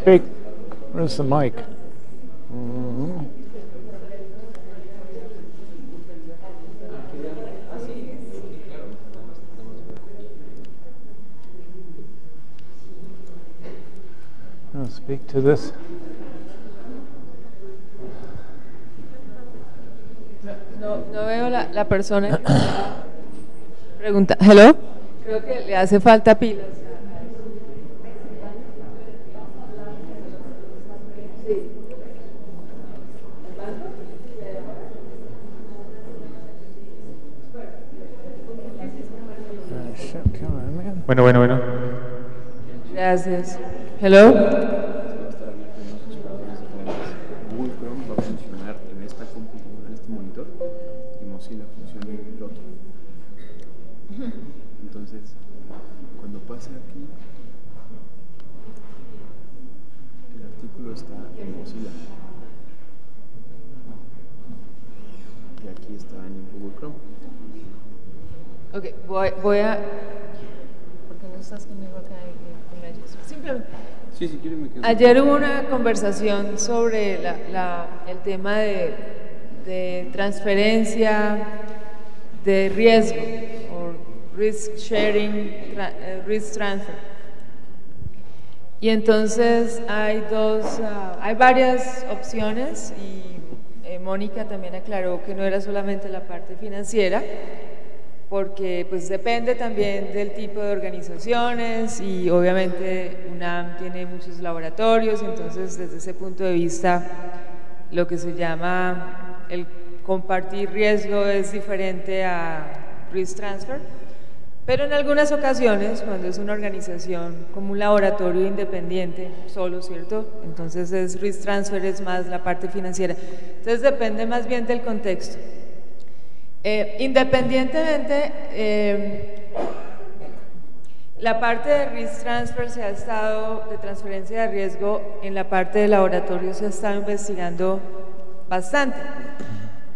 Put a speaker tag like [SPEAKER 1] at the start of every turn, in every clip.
[SPEAKER 1] speak. Where's the mic? I'll speak to this.
[SPEAKER 2] No veo la persona que pregunta. ¿Hello? Creo que le hace falta pilas.
[SPEAKER 3] Bueno.
[SPEAKER 2] Gracias. Hello.
[SPEAKER 4] Google Chrome va a funcionar en esta computadora, en este monitor, y Mozilla funciona en el otro. Entonces, cuando pase aquí, el artículo está en Mozilla. Y aquí está en Google Chrome.
[SPEAKER 2] Ok, voy a... ¿Por qué no estás conmigo acá con ellos? Simplemente.
[SPEAKER 4] Sí, si quieren me quedo.
[SPEAKER 2] Ayer hubo una conversación sobre el tema de transferencia de riesgo, o risk sharing, risk transfer. Y entonces hay varias opciones y Mónica también aclaró que no era solamente la parte financiera, porque pues depende también del tipo de organizaciones y obviamente UNAM tiene muchos laboratorios, entonces desde ese punto de vista lo que se llama el compartir riesgo es diferente a risk transfer, pero en algunas ocasiones cuando es una organización como un laboratorio independiente solo, ¿cierto? Entonces es risk transfer, es más la parte financiera, entonces depende más bien del contexto. Independientemente, la parte de risk transfer se ha estado, de transferencia de riesgo, en la parte de laboratorio se ha estado investigando bastante.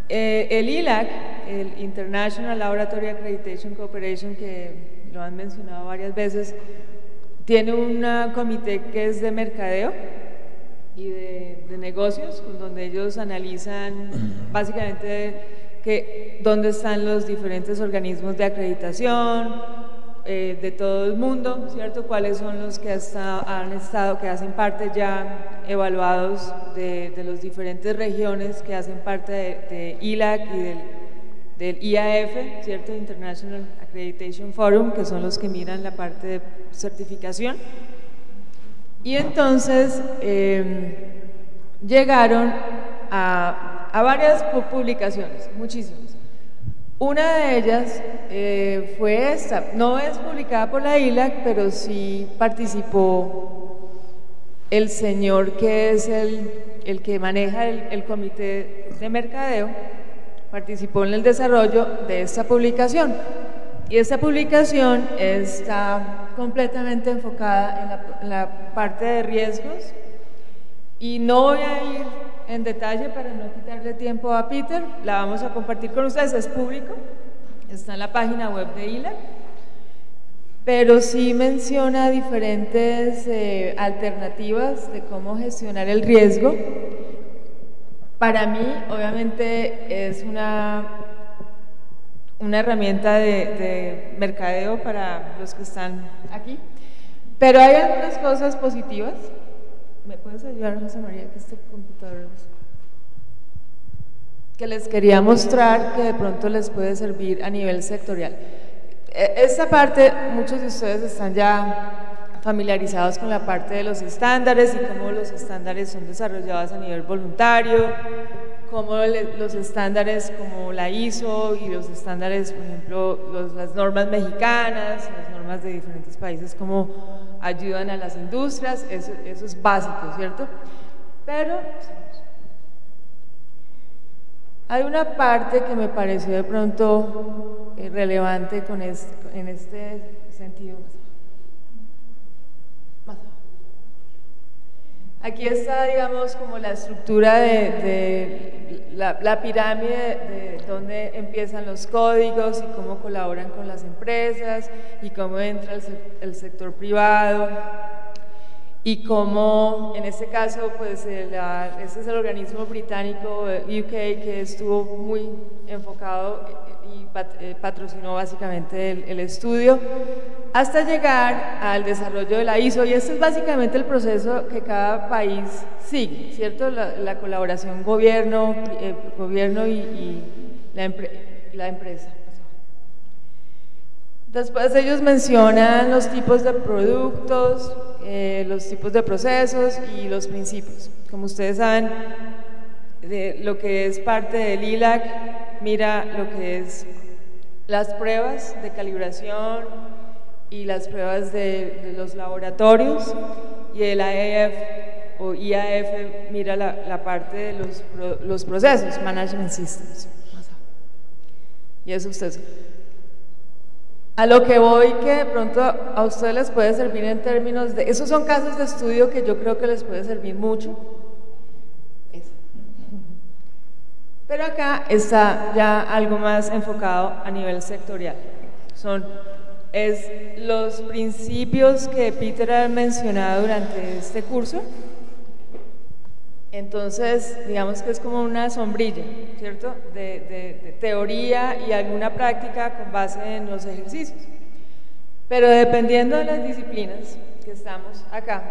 [SPEAKER 2] El ILAC, el International Laboratory Accreditation Corporation, que lo han mencionado varias veces, tiene un comité que es de mercadeo y de negocios, donde ellos analizan básicamente dónde están los diferentes organismos de acreditación de todo el mundo, ¿cierto? Cuáles son los que que hacen parte ya evaluados de las diferentes regiones que hacen parte de ILAC y del IAF, ¿cierto? International Accreditation Forum, que son los que miran la parte de certificación. Y entonces llegaron a varias publicaciones, muchísimas. Una de ellas fue esta, no es publicada por la ILAC, pero sí participó el señor que es el que maneja el comité de mercadeo, participó en el desarrollo de esta publicación. Y esta publicación está completamente enfocada en la parte de riesgos, y no voy a ir en detalle para no quitarle tiempo a Peter, la vamos a compartir con ustedes, es público, está en la página web de ILAC, pero sí menciona diferentes alternativas de cómo gestionar el riesgo. Para mí, obviamente, es una herramienta de mercadeo para los que están aquí, pero hay algunas cosas positivas. ¿Me puedes ayudar, José María, que este computador que les quería mostrar, que de pronto les puede servir a nivel sectorial? Esta parte, muchos de ustedes están ya familiarizados con la parte de los estándares y cómo los estándares son desarrollados a nivel voluntario, cómo los estándares como la ISO y los estándares, por ejemplo, las normas mexicanas, las normas de diferentes países, cómo ayudan a las industrias, eso es básico, ¿cierto? Pero hay una parte que me pareció de pronto relevante en este sentido. Aquí está, digamos, como la estructura de la pirámide de dónde empiezan los códigos y cómo colaboran con las empresas y cómo entra el sector privado. y cómo en este caso pues este es el organismo británico UK que estuvo muy enfocado y patrocinó básicamente el estudio hasta llegar al desarrollo de la ISO, y este es básicamente el proceso que cada país sigue, ¿cierto? La colaboración gobierno y la empresa. Después ellos mencionan los tipos de productos, los tipos de procesos y los principios. Como ustedes saben, lo que es parte del ILAC mira lo que es las pruebas de calibración y las pruebas de los laboratorios, y el AEF o IAF mira la parte de los procesos, Management Systems. Y eso ustedes. A lo que voy, que de pronto a ustedes les puede servir en términos de… Esos son casos de estudio que yo creo que les puede servir mucho. Pero acá está ya algo más enfocado a nivel sectorial. Es los principios que Peter ha mencionado durante este curso. Entonces, digamos que es como una sombrilla, ¿cierto? De teoría y alguna práctica con base en los ejercicios. Pero dependiendo de las disciplinas que estamos acá,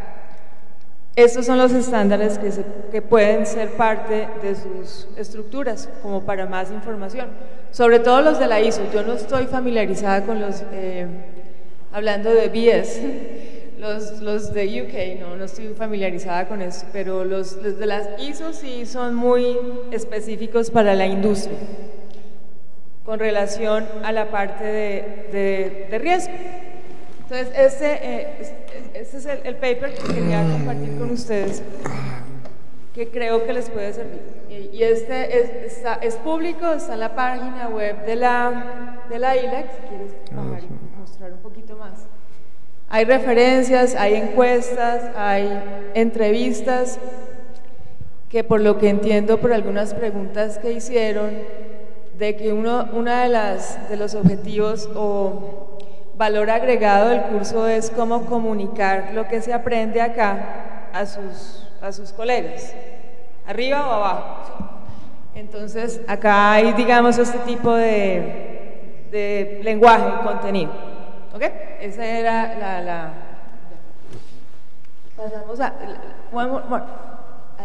[SPEAKER 2] estos son los estándares que pueden ser parte de sus estructuras, como para más información. Sobre todo los de la ISO. Yo no estoy familiarizada con los, hablando de BS, los de UK, no estoy familiarizada con eso, pero los de las ISO sí son muy específicos para la industria, con relación a la parte de riesgo. Entonces, este es el paper que quería compartir con ustedes, que creo que les puede servir. Y este es público, está en la página web de la ILAC, si quieres bajar y mostrar un poquito más. Hay referencias, hay encuestas, hay entrevistas, que por lo que entiendo por algunas preguntas que hicieron, de que uno de los objetivos o valor agregado del curso es cómo comunicar lo que se aprende acá a sus colegas, arriba o abajo. Entonces, acá hay, digamos, este tipo de lenguaje, contenido. ¿Ok? Esa era pasamos a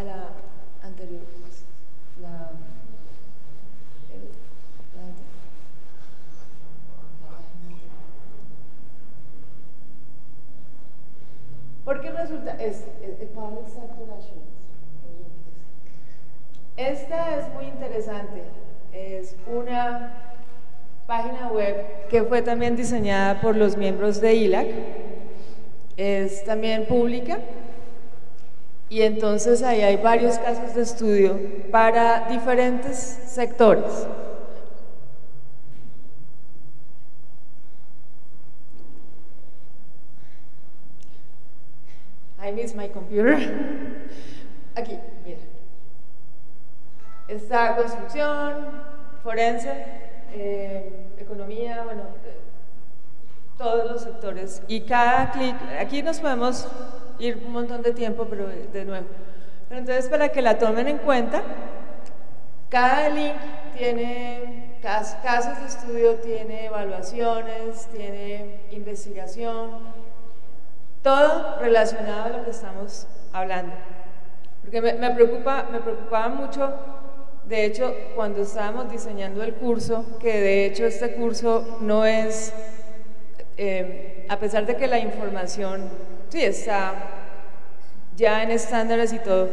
[SPEAKER 2] la anterior. Porque resulta, el Public Sector Assurance. Esta es muy interesante, es una página web que fue también diseñada por los miembros de ILAC, es también pública, y entonces ahí hay varios casos de estudio para diferentes sectores. I miss my computer. Aquí, mira. Está construcción, forense, economía, bueno, todos los sectores. Y cada clic, aquí nos podemos ir un montón de tiempo, pero de nuevo. Pero entonces, para que la tomen en cuenta, cada link tiene casos de estudio, tiene evaluaciones, tiene investigación, todo relacionado a lo que estamos hablando. Porque me preocupaba mucho, de hecho, cuando estábamos diseñando el curso, que de hecho este curso no es, a pesar de que la información sí está ya en estándares y todo,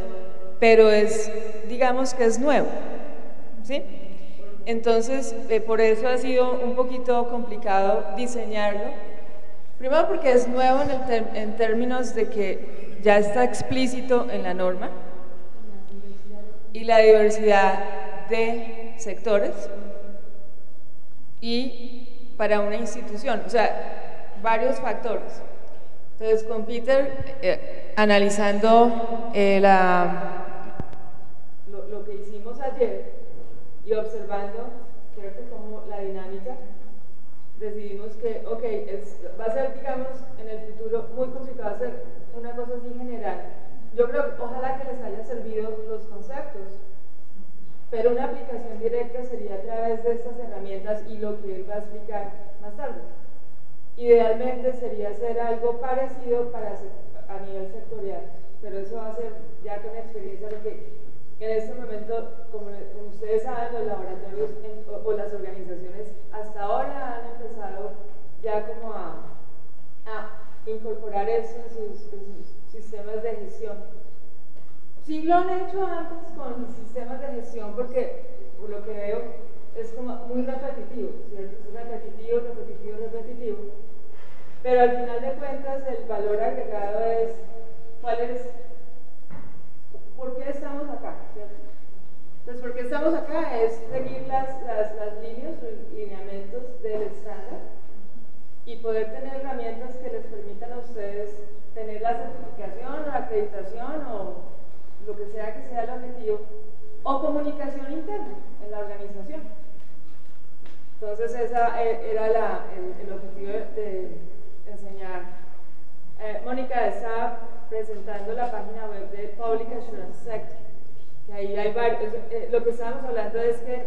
[SPEAKER 2] pero es, digamos que es nuevo, ¿sí? Entonces, por eso ha sido un poquito complicado diseñarlo. Primero porque es nuevo en términos de que ya está explícito en la norma, y la diversidad de sectores, y para una institución, o sea, varios factores. Entonces, con Peter, analizando lo que hicimos ayer y observando, creo que como la dinámica, decidimos que, ok, va a ser, digamos, en el futuro muy complicado hacer una cosa así general. Yo creo que ojalá que les haya servido los conceptos, pero una aplicación directa sería a través de estas herramientas y lo que él va a explicar más tarde. Idealmente sería hacer algo parecido a nivel sectorial, pero eso va a ser ya con experiencia, porque en este momento, como ustedes saben, los laboratorios o las organizaciones hasta ahora han empezado ya como a incorporar eso en sus sistemas de gestión. Sí lo han hecho antes con sistemas de gestión, porque por lo que veo es como muy repetitivo, ¿cierto? Es repetitivo, repetitivo, repetitivo. Pero al final de cuentas el valor agregado es ¿por qué estamos acá? ¿Cierto? Entonces, ¿por qué estamos acá? Es seguir las líneas, los lineamientos del estándar y poder tener herramientas que les permitan a ustedes tener la certificación o la acreditación o lo que sea el objetivo, o comunicación interna en la organización. Entonces, ese era el objetivo de enseñar. Mónica está presentando la página web del Public Assurance Sector, que ahí hay varios, lo que estábamos hablando es que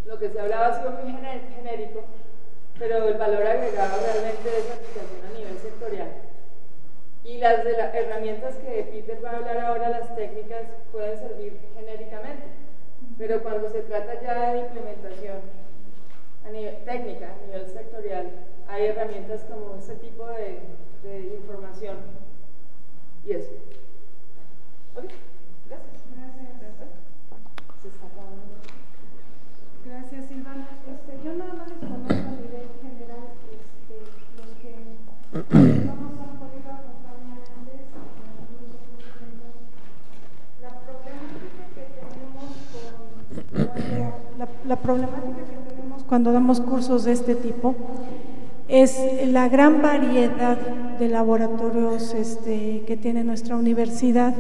[SPEAKER 2] lo que se hablaba ha sido muy genérico, pero el valor agregado realmente de esa aplicación a nivel sectorial. Y las herramientas que Peter va a hablar ahora, las técnicas, pueden servir genéricamente, pero cuando se trata ya de implementación a nivel técnica, a nivel sectorial, hay herramientas como este tipo de información y eso. ¿Ok? Gracias. Se está acabando.
[SPEAKER 3] Gracias, Silvana. Yo nada más les conozco a nivel general los que no nos han podido acompañar antes. La problemática que tenemos cuando damos cursos de este tipo es la gran variedad de laboratorios que tiene nuestra universidad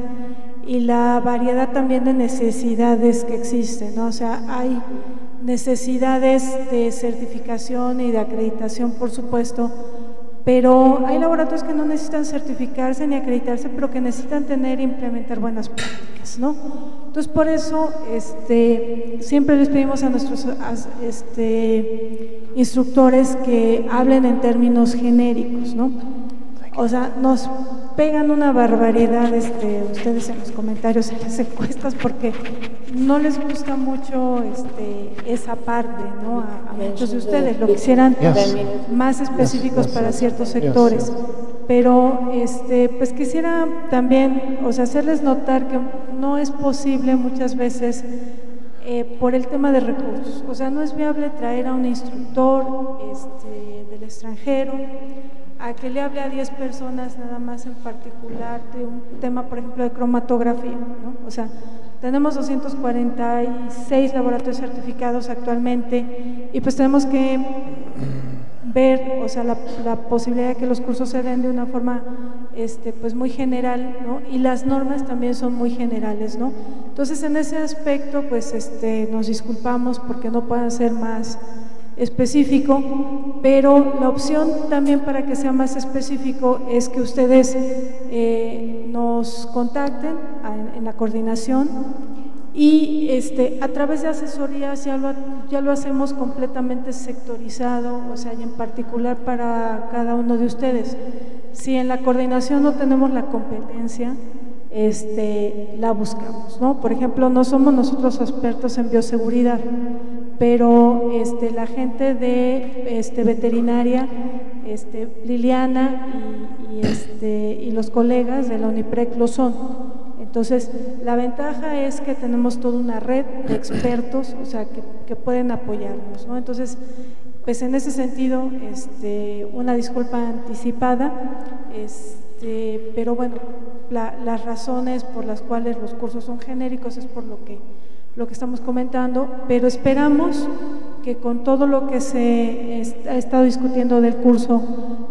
[SPEAKER 3] y la variedad también de necesidades que existen, ¿no? O sea, hay necesidades de certificación y de acreditación, por supuesto, pero hay laboratorios que no necesitan certificarse ni acreditarse, pero que necesitan tener e implementar buenas prácticas, ¿no? Entonces, por eso siempre les pedimos a nuestros instructores que hablen en términos genéricos, ¿no? O sea, nos pegan una barbaridad ustedes en los comentarios, en las encuestas, porque no les gusta mucho esa parte, ¿no? A muchos de ustedes lo quisieran más específicos para ciertos sectores, pero pues quisiera también, o sea, hacerles notar que no es posible muchas veces por el tema de recursos, o sea, no es viable traer a un instructor del extranjero a que le hable a 10 personas nada más en particular de un tema, por ejemplo, de cromatografía, ¿no? O sea, tenemos 246 laboratorios certificados actualmente y pues tenemos que ver, o sea, la posibilidad de que los cursos se den de una forma pues muy general, ¿no? Y las normas también son muy generales, ¿no? Entonces, en ese aspecto, pues nos disculpamos porque no puedan ser más específico, pero la opción también para que sea más específico es que ustedes nos contacten en la coordinación y a través de asesorías ya lo hacemos completamente sectorizado, o sea, y en particular para cada uno de ustedes. Si en la coordinación no tenemos la competencia, la buscamos, ¿no? Por ejemplo, no somos nosotros expertos en bioseguridad, pero la gente de veterinaria, Liliana y los colegas de la UNIPREC lo son. Entonces, la ventaja es que tenemos toda una red de expertos, o sea, que pueden apoyarnos, ¿no? Entonces, pues en ese sentido, una disculpa anticipada, pero bueno, las razones por las cuales los cursos son genéricos es por lo que estamos comentando, pero esperamos que con todo lo que se ha estado discutiendo del curso,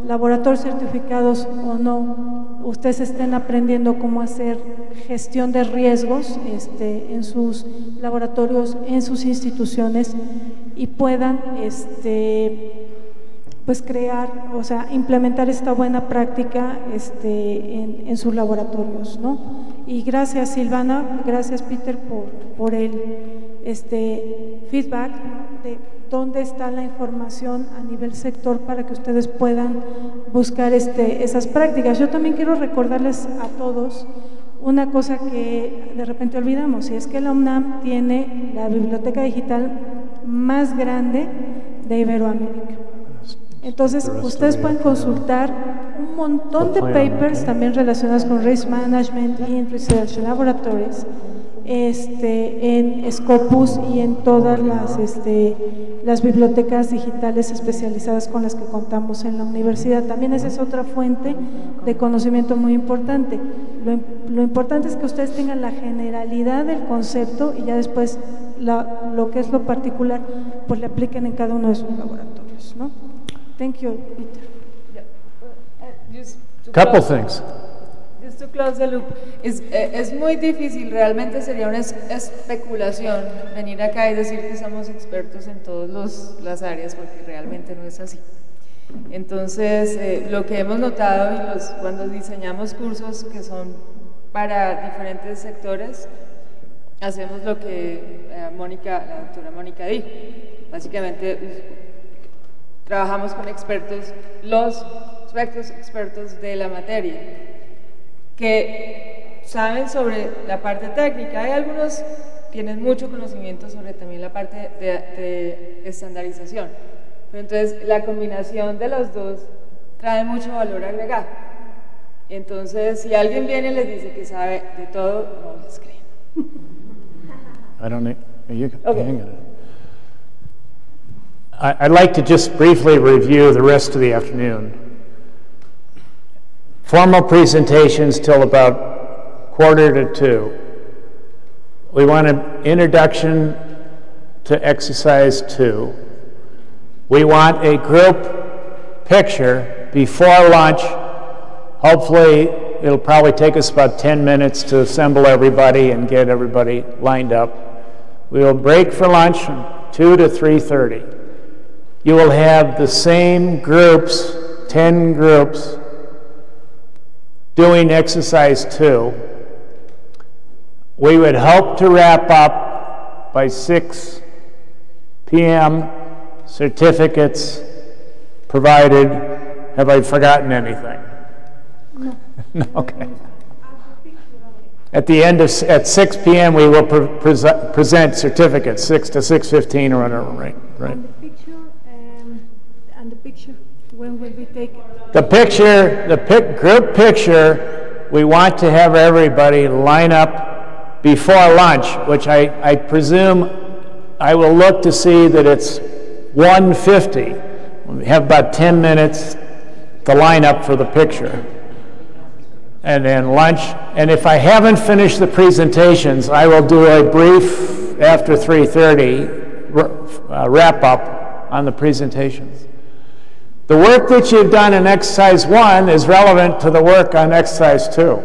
[SPEAKER 3] laboratorios certificados o no, ustedes estén aprendiendo cómo hacer gestión de riesgos en sus laboratorios, en sus instituciones y puedan pues crear, o sea, implementar esta buena práctica en sus laboratorios, ¿no? Y gracias Silvana, gracias Peter por el feedback, ¿no? De dónde está la información a nivel sector para que ustedes puedan buscar esas prácticas. Yo también quiero recordarles a todos una cosa que de repente olvidamos, y es que la UNAM tiene la biblioteca digital más grande de Iberoamérica. Entonces, ustedes pueden consultar un montón de papers también relacionados con Risk Management y en Research Laboratories, en Scopus y en todas las bibliotecas digitales especializadas con las que contamos en la universidad. También esa es otra fuente de conocimiento muy importante. Lo importante es que ustedes tengan la generalidad del concepto y ya después lo que es lo particular, pues le apliquen en cada uno de sus laboratorios, ¿no? Thank you, Peter.
[SPEAKER 1] Couple things.
[SPEAKER 2] Just to close the loop, es muy difícil, realmente sería una especulación venir acá y decir que somos expertos en todas las áreas, porque realmente no es así. Entonces, lo que hemos notado cuando diseñamos cursos que son para diferentes sectores, hacemos lo que la doctora Mónica dijo. Básicamente, trabajamos con expertos, los expertos de la materia, que saben sobre la parte técnica. Hay algunos que tienen mucho conocimiento sobre también la parte de estandarización, pero entonces la combinación de los dos trae mucho valor agregado. Entonces, si alguien viene y les dice que sabe de todo, no les creen.
[SPEAKER 1] I don't know.
[SPEAKER 2] Okay.
[SPEAKER 1] Hang on. I'd like to just briefly review the rest of the afternoon. Formal presentations till about 1:45. We want an introduction to exercise 2. We want a group picture before lunch. Hopefully, it'll probably take us about 10 minutes to assemble everybody and get everybody lined up. We will break for lunch from 2 to 3:30. You will have the same groups, 10 groups, doing exercise 2. We would hope to wrap up by 6 p.m. Certificates provided. Have I forgotten anything?
[SPEAKER 3] No.
[SPEAKER 1] No, okay. At 6 p.m. we will present certificates, 6 to 6:15 or whatever, right?
[SPEAKER 3] And the picture, when will we take it?
[SPEAKER 1] The picture, group picture, we want to have everybody line up before lunch, which I presume I will look to see that it's 1:50. We have about 10 minutes to line up for the picture. And then lunch, and if I haven't finished the presentations, I will do a brief after 3:30 wrap up on the presentations. The work that you've done in exercise 1 is relevant to the work on exercise 2.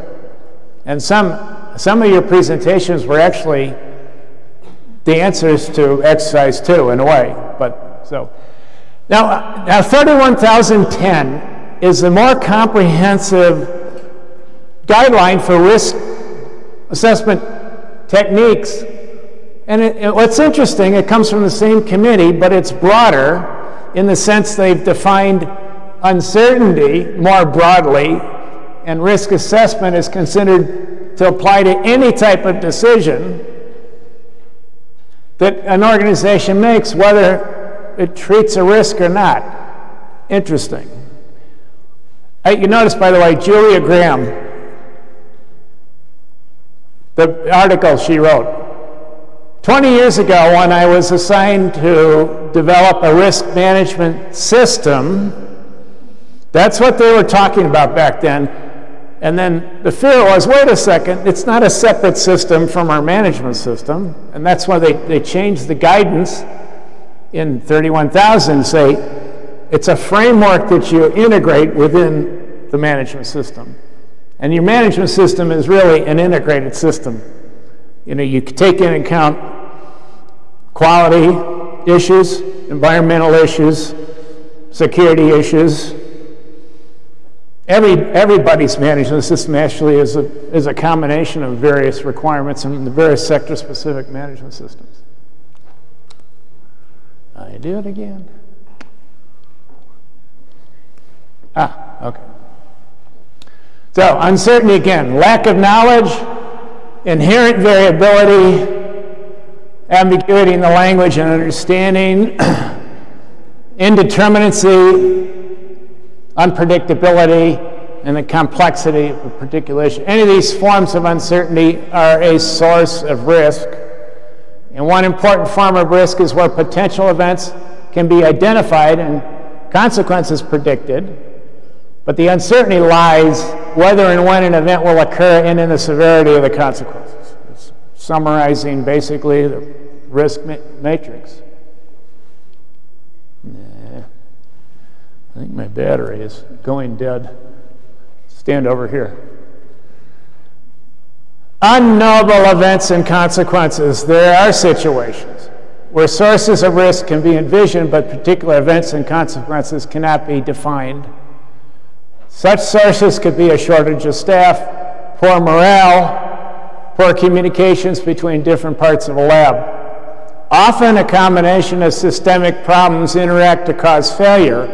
[SPEAKER 1] And some of your presentations were actually the answers to exercise 2 in a way. But so now 31,010 is a more comprehensive guideline for risk assessment techniques. And what's interesting, it comes from the same committee, but it's broader in the sense they've defined uncertainty more broadly, and risk assessment is considered to apply to any type of decision that an organization makes, whether it treats a risk or not. Interesting. You notice, by the way, Julia Graham, the article she wrote. 20 years ago, when I was assigned to develop a risk management system, that's what they were talking about back then. And then the fear was, wait a second, it's not a separate system from our management system. And that's why they changed the guidance in 31,000, say it's a framework that you integrate within the management system. And your management system is really an integrated system. You know, you take into account quality issues, environmental issues, security issues. Everybody's management system actually is a combination of various requirements and the various sector-specific management systems. I do it again. Okay. So uncertainty again, lack of knowledge, inherent variability, ambiguity in the language and understanding, indeterminacy, unpredictability, and the complexity of a particular issue. Any of these forms of uncertainty are a source of risk. And one important form of risk is where potential events can be identified and consequences predicted, but the uncertainty lies whether and when an event will occur and in the severity of the consequences. It's summarizing basically the risk matrix. I think my battery is going dead. Stand over here. Unknowable events and consequences. There are situations where sources of risk can be envisioned, but particular events and consequences cannot be defined. Such sources could be a shortage of staff, poor morale, poor communications between different parts of a lab. Often a combination of systemic problems interact to cause failure,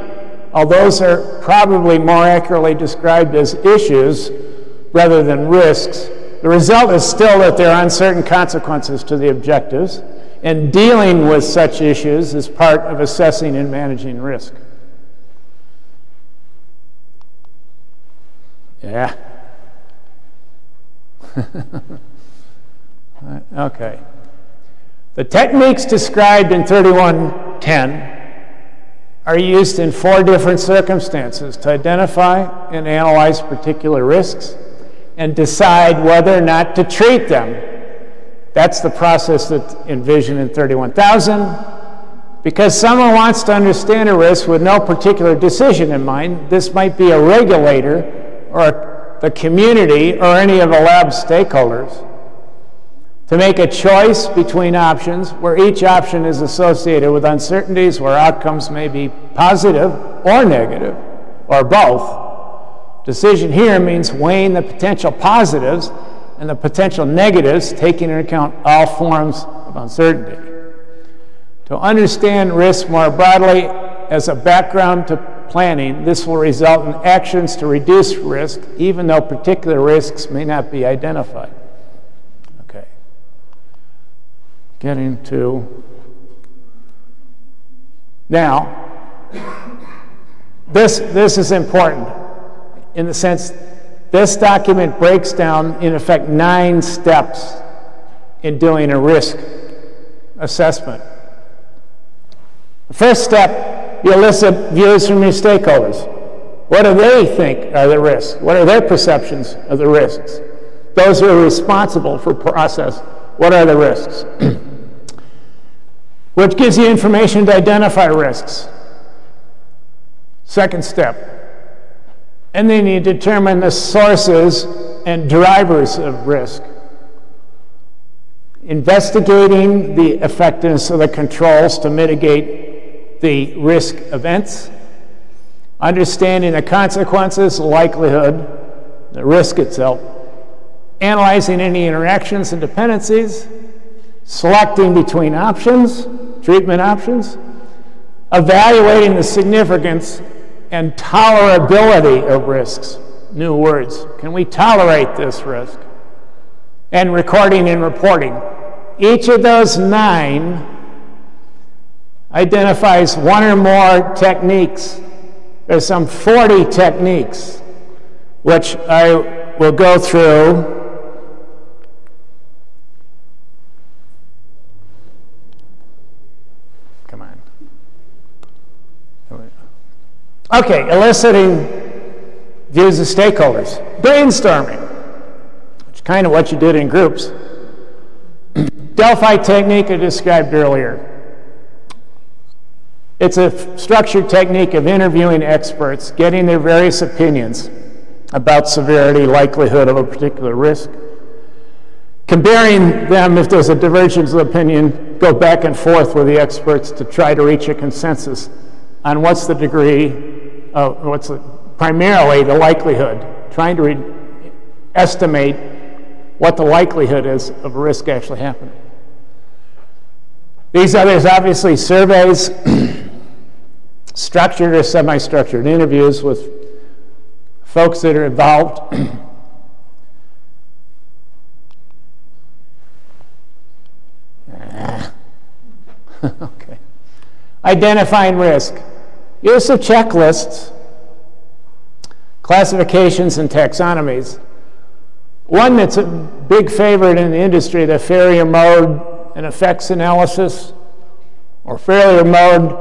[SPEAKER 1] although those are probably more accurately described as issues rather than risks. The result is still that there are uncertain consequences to the objectives, and dealing with such issues is part of assessing and managing risk. Yeah. Okay. The techniques described in 3110 are used in 4 different circumstances to identify and analyze particular risks and decide whether or not to treat them. That's the process that's envisioned in 31,000. Because someone wants to understand a risk with no particular decision in mind, this might be a regulator or the community or any of the lab stakeholders, to make a choice between options where each option is associated with uncertainties where outcomes may be positive or negative, or both. Decision here means weighing the potential positives and the potential negatives, taking into account all forms of uncertainty. To understand risk more broadly as a background to planning, this will result in actions to reduce risk, even though particular risks may not be identified. Okay. Getting to now, this is important in the sense this document breaks down, in effect, 9 steps in doing a risk assessment. The first step, you elicit views from your stakeholders. What do they think are the risks? What are their perceptions of the risks? Those who are responsible for process, what are the risks? Which gives you information to identify risks. Second step. And then you determine the sources and drivers of risk. Investigating the effectiveness of the controls to mitigate the risk events. Understanding the consequences, likelihood, the risk itself. Analyzing any interactions and dependencies. Selecting between options, treatment options. Evaluating the significance and tolerability of risks. New words. Can we tolerate this risk? And recording and reporting. Each of those 9 identifies one or more techniques. There's some 40 techniques, which I will go through. Come on. Okay, eliciting views of stakeholders. Brainstorming, which is kind of what you did in groups. Delphi technique I described earlier. It's a structured technique of interviewing experts, getting their various opinions about severity, likelihood of a particular risk. Comparing them, if there's a divergence of opinion, go back and forth with the experts to try to reach a consensus on what's the degree of, primarily the likelihood, trying to estimate what the likelihood is of a risk actually happening. These others, obviously, surveys, structured or semi-structured interviews with folks that are involved. Okay. Identifying risk. Use of checklists, classifications, and taxonomies. One that's a big favorite in the industry, the failure mode and effects analysis, or failure mode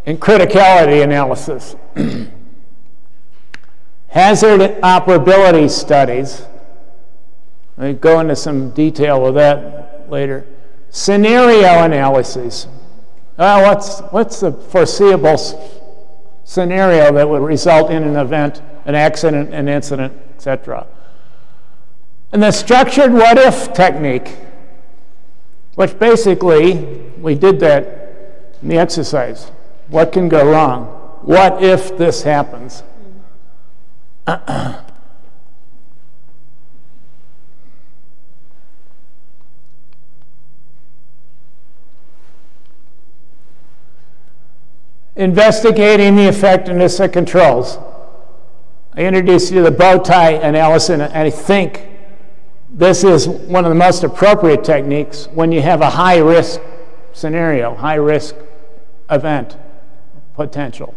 [SPEAKER 1] and criticality analysis. Hazard operability studies. I'll go into some detail with that later. Scenario analyses. What's the foreseeable scenario that would result in an event, an accident, an incident, etc. And the structured what-if technique, which basically, we did that in the exercise. What can go wrong? What if this happens? Investigating the effectiveness of controls. I introduced you to the bow tie analysis, and I think this is one of the most appropriate techniques when you have a high-risk scenario, high-risk event potential.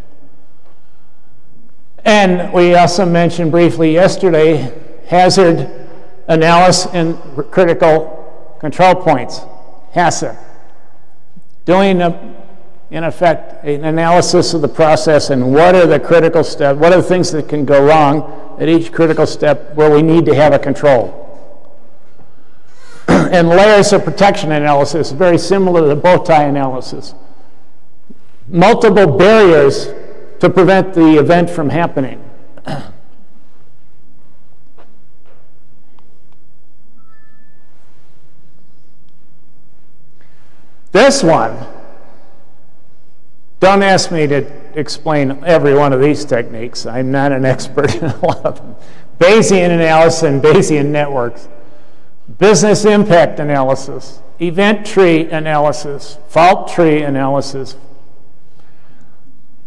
[SPEAKER 1] And we also mentioned briefly yesterday hazard analysis and critical control points, HACCP. Doing, in effect, an analysis of the process and what are the critical steps, what are the things that can go wrong at each critical step where we need to have a control. And layers of protection analysis, very similar to the bow tie analysis. Multiple barriers to prevent the event from happening. This one, don't ask me to explain every one of these techniques. I'm not an expert in a lot of them. Bayesian analysis and Bayesian networks. Business impact analysis, event tree analysis, fault tree analysis,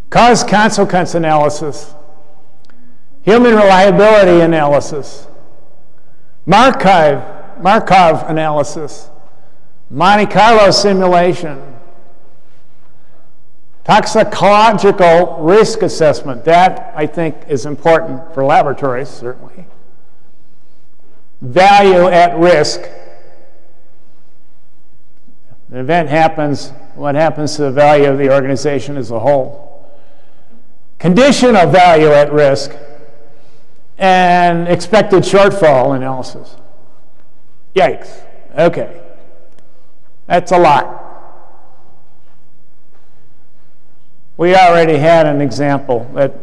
[SPEAKER 1] cause-consequence analysis, human reliability analysis, Markov analysis, Monte Carlo simulation, toxicological risk assessment. That, I think, is important for laboratories, certainly. Value at risk. The event happens, what happens to the value of the organization as a whole. Conditional value at risk and expected shortfall analysis. Yikes. Okay. That's a lot. We already had an example. That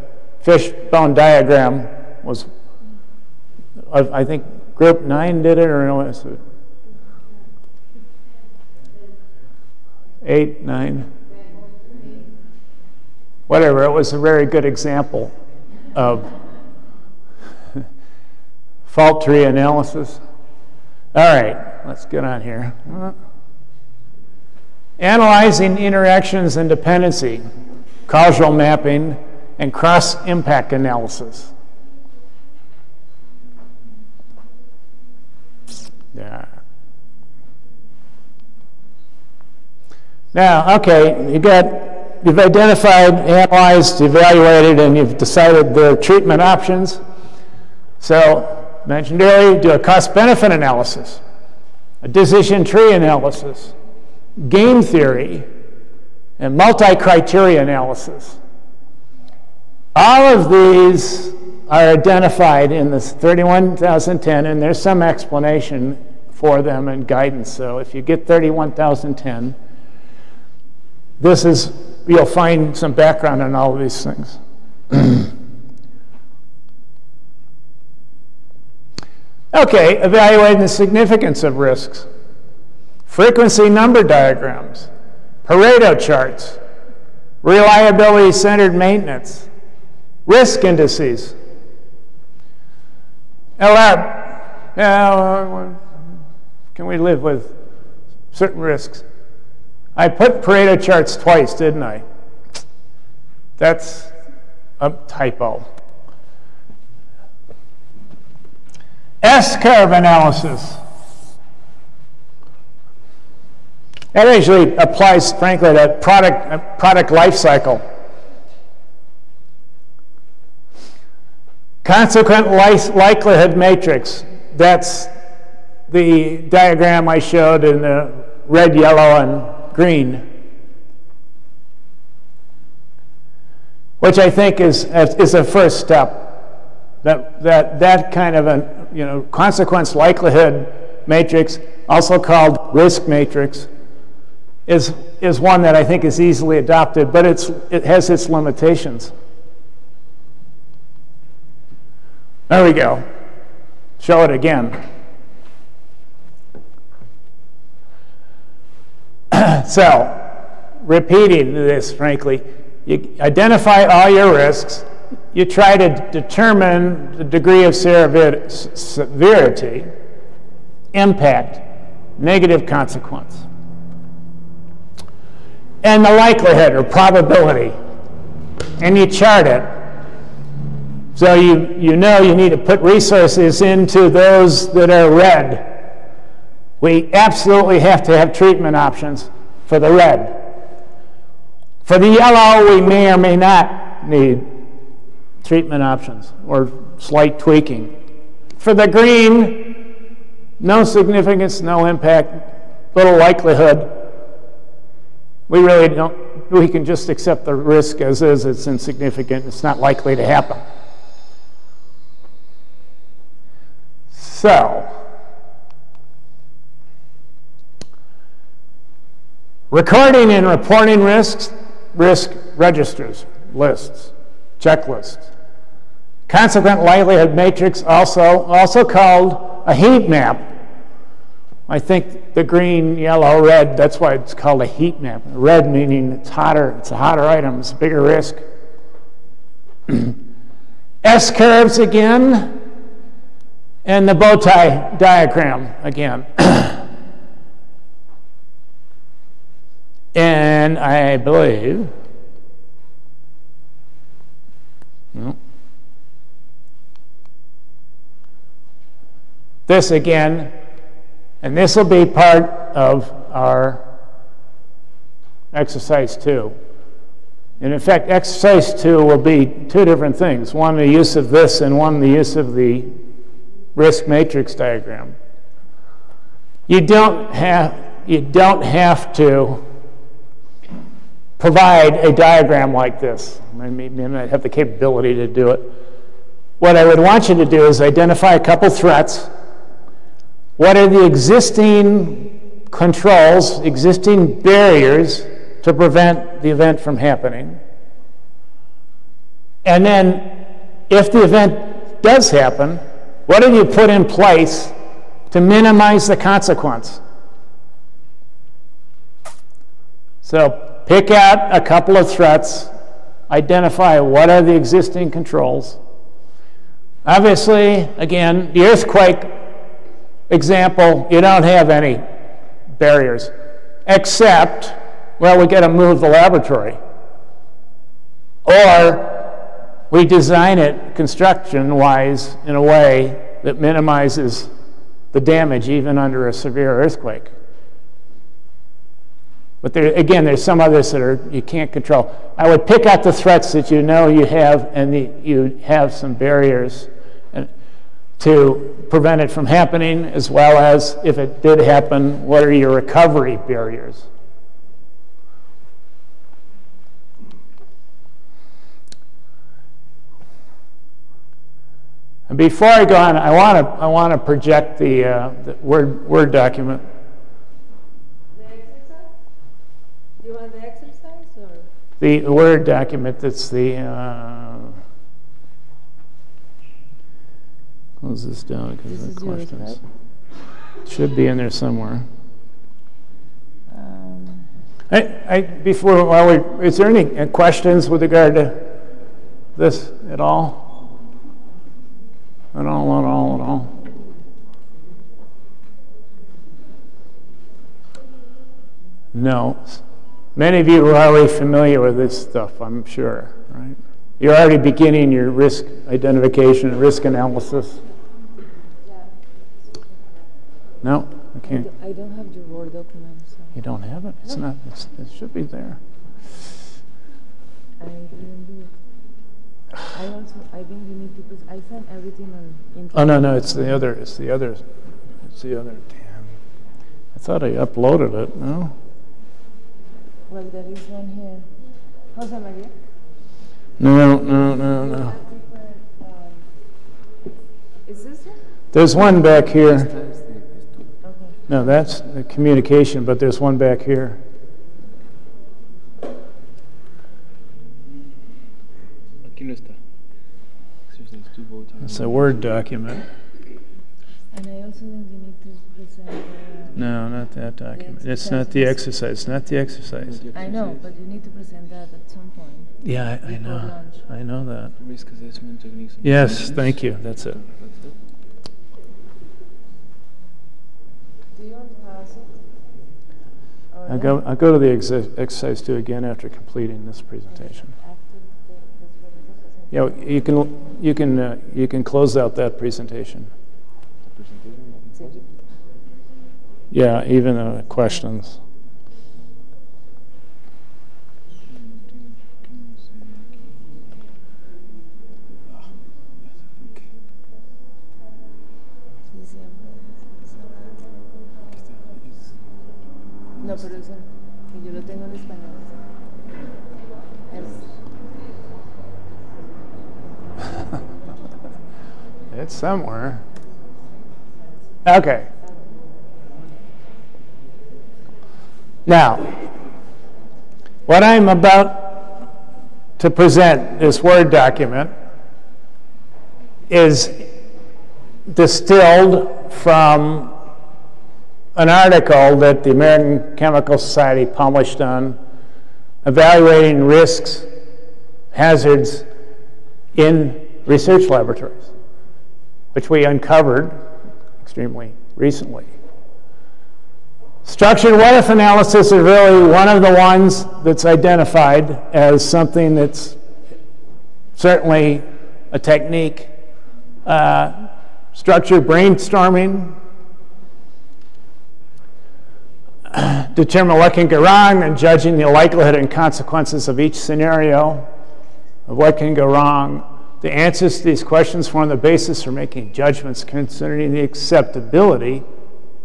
[SPEAKER 1] fishbone diagram was, I think, Group 9 did it, or no, was it 8, 9? Whatever, it was a very good example of fault tree analysis. All right, let's get on here. Analyzing interactions and dependency, causal mapping, and cross-impact analysis. Yeah. Now, okay, you've identified, analyzed, evaluated, and you've decided the treatment options. So, mentioned earlier, do a cost-benefit analysis, a decision tree analysis, game theory, and multi-criteria analysis. All of these are identified in this 31010, and there's some explanation for them and guidance. So if you get 31010, this is, you'll find some background on all of these things. Okay, evaluating the significance of risks. Frequency number diagrams, Pareto charts, reliability-centered maintenance, risk indices. Can we live with certain risks? I put Pareto charts twice, didn't I? That's a typo. S-curve analysis. That actually applies, frankly, to product life cycle. Consequent likelihood matrix. That's the diagram I showed in the red, yellow, and green, which I think is a first step. That kind of a consequence likelihood matrix, also called risk matrix, is one that I think is easily adopted, but it has its limitations. There we go. Show it again. So, repeating this, frankly, you identify all your risks. You try to determine the degree of severity, impact, negative consequence, and the likelihood or probability. And you chart it. So you know you need to put resources into those that are red. We absolutely have to have treatment options for the red. For the yellow, we may or may not need treatment options or slight tweaking. For the green, no significance, no impact, little likelihood. We really don't, we can just accept the risk as is. It's insignificant. It's not likely to happen. So, recording and reporting risks, risk registers, lists, checklists. Consequent likelihood matrix, also called a heat map. I think the green, yellow, red, that's why it's called a heat map. Red meaning it's hotter, it's a hotter item, it's a bigger risk. S-curves again, and the bow tie diagram again. And I believe, no. This again, and this will be part of our exercise 2. And in fact, exercise 2 will be two different things. One, the use of this, and one, the use of the risk matrix diagram. You don't have to provide a diagram like this. I might have the capability to do it. What I would want you to do is identify a couple threats. What are the existing controls, existing barriers to prevent the event from happening? And then, if the event does happen, what have you put in place to minimize the consequence? So, pick out a couple of threats, identify what are the existing controls. Obviously, again, the earthquake example, you don't have any barriers, except, well, we got to move the laboratory. Or we design it construction-wise in a way that minimizes the damage even under a severe earthquake. But there, again, there's some others that you can't control. I would pick out the threats that you know you have, and you have some barriers to prevent it from happening, as well as, if it did happen, what are your recovery barriers? And before I go on, I want to project the Word document.
[SPEAKER 2] The exercise? Do you want the exercise or?
[SPEAKER 1] The Word document that's the. Close this down because of the questions. Yours, right? It should be in there somewhere. Is there any questions with regard to this at all? At all? No. Many of you are already familiar with this stuff, I'm sure, right? You're already beginning your risk identification and risk analysis. No? Okay.
[SPEAKER 2] I don't have your Word document. So.
[SPEAKER 1] You don't have it? It's not. It should be there.
[SPEAKER 2] I didn't do it. I think you need to put. I sent everything on.
[SPEAKER 1] Oh no, it's the other. It's the other. Damn. I thought I uploaded it. No.
[SPEAKER 2] Well, there is one here. Jose Maria.
[SPEAKER 1] No.
[SPEAKER 2] Is this one?
[SPEAKER 1] There's one back here. No, that's the communication, but there's one back here. It's a Word document.
[SPEAKER 2] And I also think you need to present.
[SPEAKER 1] No, not that document. It's not the exercise. It's not the exercise.
[SPEAKER 2] I know, but you need to present that at some point.
[SPEAKER 1] Yeah, I know.
[SPEAKER 2] Lunch.
[SPEAKER 1] I know that.
[SPEAKER 4] Risk assessment techniques.
[SPEAKER 1] Yes, thank you. That's it.
[SPEAKER 2] Do you want to pass it?
[SPEAKER 1] I'll go to the exercise 2 again after completing this presentation. Yeah, you can close out that presentation. Yeah, even the questions.
[SPEAKER 2] No, pero eso, que yo lo tengo en español.
[SPEAKER 1] It's somewhere. Okay. Now, what I'm about to present, this Word document, is distilled from an article that the American Chemical Society published on evaluating risks, hazards in research laboratories, which we uncovered extremely recently. Structured what-if analysis is really one of the ones that's identified as something that's certainly a technique. Structured brainstorming, determine what can go wrong, and judging the likelihood and consequences of each scenario of what can go wrong. The answers to these questions form the basis for making judgments concerning the acceptability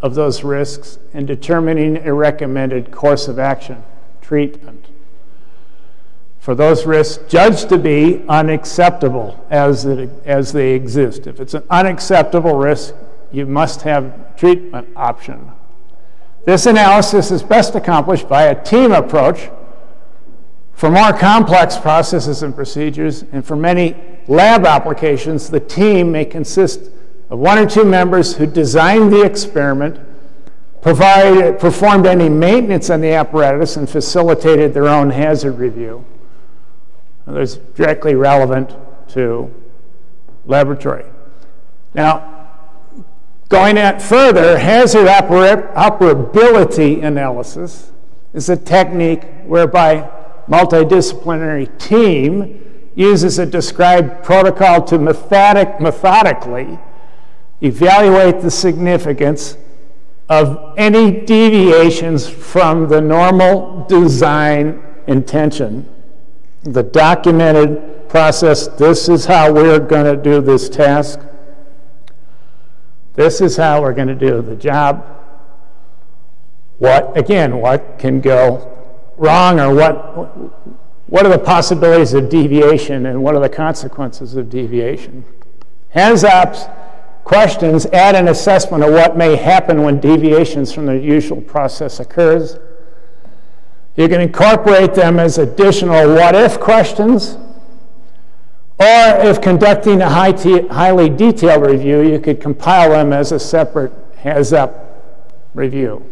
[SPEAKER 1] of those risks and determining a recommended course of action, treatment, for those risks judged to be unacceptable as they exist. If it's an unacceptable risk, you must have a treatment option. This analysis is best accomplished by a team approach for more complex processes and procedures, and for many lab applications, the team may consist of 1 or 2 members who designed the experiment, performed any maintenance on the apparatus, and facilitated their own hazard review. That's directly relevant to laboratory. Now, going at further, hazard operability analysis is a technique whereby multidisciplinary team uses a described protocol to methodically evaluate the significance of any deviations from the normal design intention. The documented process, this is how we're going to do this task. This is how we're going to do the job. What can go wrong, or what are the possibilities of deviation, and what are the consequences of deviation? Hands-ops questions add an assessment of what may happen when deviations from the usual process occurs. You can incorporate them as additional what-if questions, or if conducting a highly detailed review, you could compile them as a separate has-up review.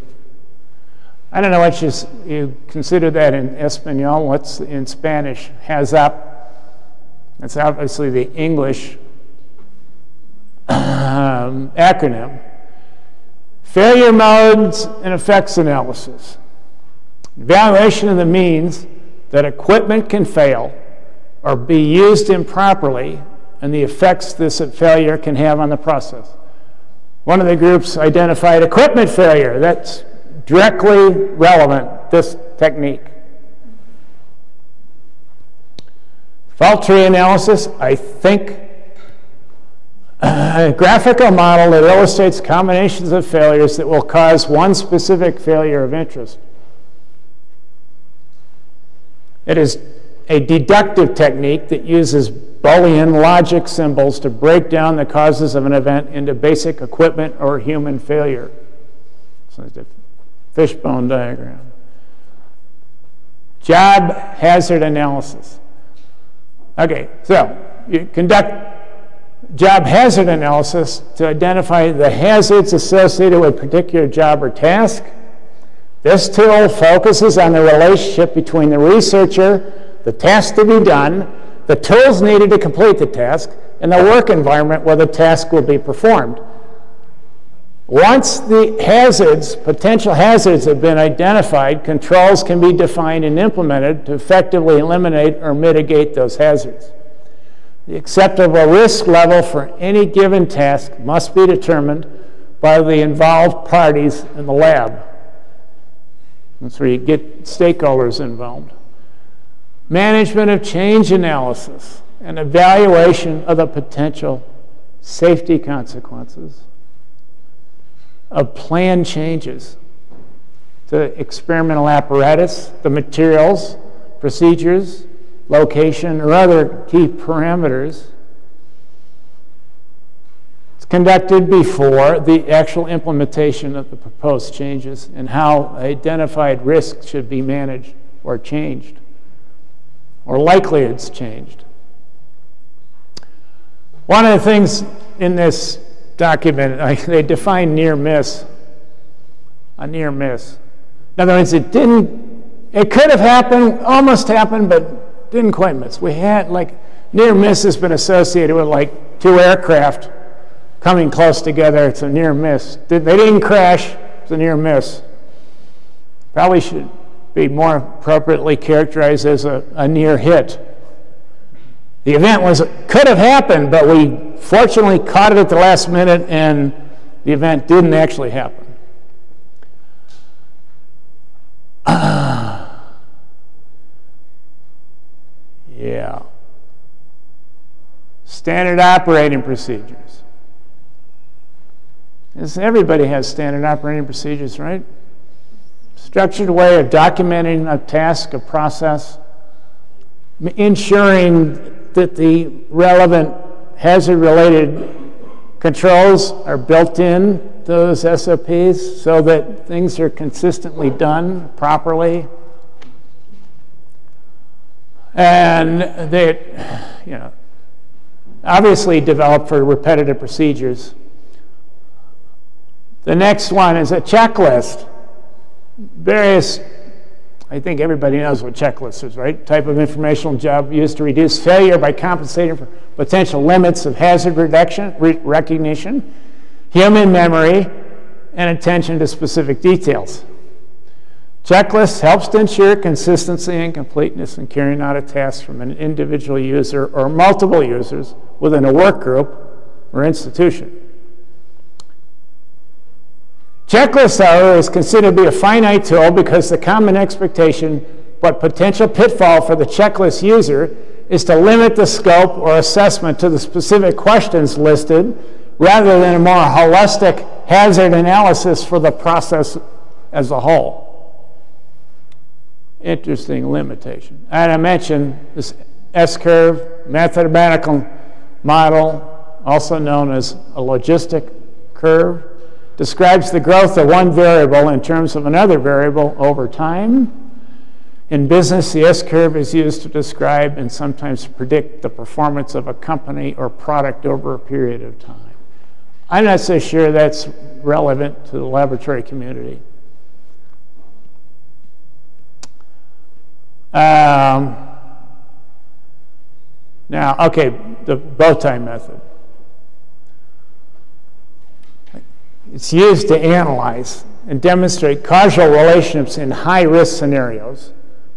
[SPEAKER 1] I don't know what you consider that in Espanol. What's in Spanish? HAZUP. That's obviously the English acronym. Failure modes and effects analysis. Evaluation of the means that equipment can fail or be used improperly and the effects this failure can have on the process. One of the groups identified equipment failure. That's directly relevant, this technique. Fault tree analysis, I think a graphical model that illustrates combinations of failures that will cause one specific failure of interest. It is a deductive technique that uses Boolean logic symbols to break down the causes of an event into basic equipment or human failure. So it's a fishbone diagram. Job hazard analysis. Okay, so you conduct job hazard analysis to identify the hazards associated with a particular job or task. This tool focuses on the relationship between the researcher, the task to be done, the tools needed to complete the task, and the work environment where the task will be performed. Once the hazards, potential hazards, have been identified, controls can be defined and implemented to effectively eliminate or mitigate those hazards. The acceptable risk level for any given task must be determined by the involved parties in the lab. That's where you get stakeholders involved. Management of change analysis and evaluation of the potential safety consequences of planned changes to experimental apparatus, the materials, procedures, location, or other key parameters. It's conducted before the actual implementation of the proposed changes and how identified risks should be managed or changed, or likelihoods changed. One of the things in this document, they define near miss, a near miss. In other words, it could have happened, almost happened, but didn't quite miss. We had, like, near miss has been associated with, like, two aircraft coming close together. It's a near miss. They didn't crash, it's a near miss. Probably should be more appropriately characterized as a near hit. The event could have happened, but we fortunately caught it at the last minute and the event didn't actually happen. Yeah. Standard operating procedures. Everybody has standard operating procedures, right? Structured way of documenting a task, a process, ensuring that the relevant hazard-related controls are built in those SOPs so that things are consistently done properly. And they, obviously developed for repetitive procedures. The next one is a checklist. Various, I think everybody knows what checklist is, right? Type of informational job used to reduce failure by compensating for potential limits of hazard recognition, human memory, and attention to specific details. Checklist helps to ensure consistency and completeness in carrying out a task from an individual user or multiple users within a work group or institution. Checklist, however, is considered to be a finite tool because the common expectation but potential pitfall for the checklist user is to limit the scope or assessment to the specific questions listed rather than a more holistic hazard analysis for the process as a whole. Interesting limitation. And I mentioned this S-curve, mathematical model, also known as a logistic curve, describes the growth of one variable in terms of another variable over time. In business, the S-curve is used to describe and sometimes predict the performance of a company or product over a period of time. I'm not so sure that's relevant to the laboratory community. Now, okay, the bow tie method. It's used to analyze and demonstrate causal relationships in high-risk scenarios.